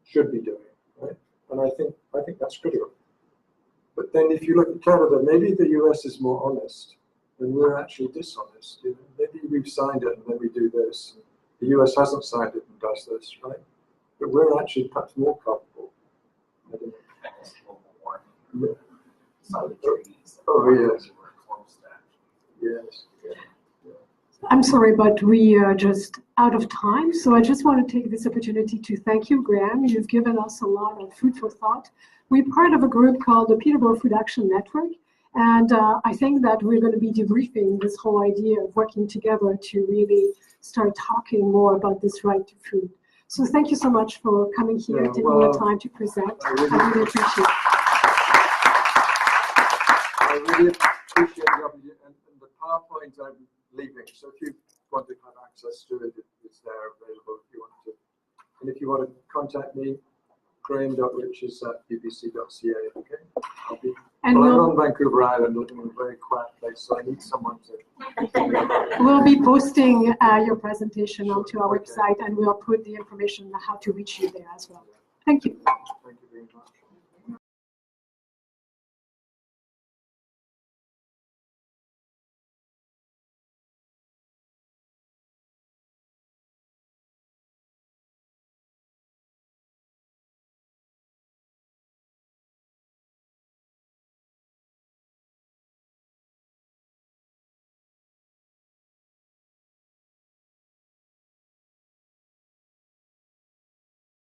should be doing, right? And I think that's critical. But then if you look at Canada, maybe the US is more honest and we're actually dishonest. You know? Maybe we've signed it and then we do this. The US hasn't signed it and does this, right? But we're actually perhaps more culpable. I don't know. Yeah. Oh, yes. Yes. Yeah. I'm sorry, but we are just out of time. So I just want to take this opportunity to thank you, Graham. You've given us a lot of food for thought. We're part of a group called the Peterborough Food Action Network. And I think that we're going to be debriefing this whole idea of working together to really start talking more about this right to food. So thank you so much for coming here, taking the time to present. I really appreciate it. I really appreciate the opportunity, and the PowerPoint I'm leaving, so if you want to have access to it, it's there available if you want to. And if you want to contact me, graham.riches@bbc.ca, okay? I'm on Vancouver Island, living in a very quiet place, so I need someone to... We'll be posting your presentation onto our website, and we'll put the information on how to reach you there as well. Thank you. Thank you very much.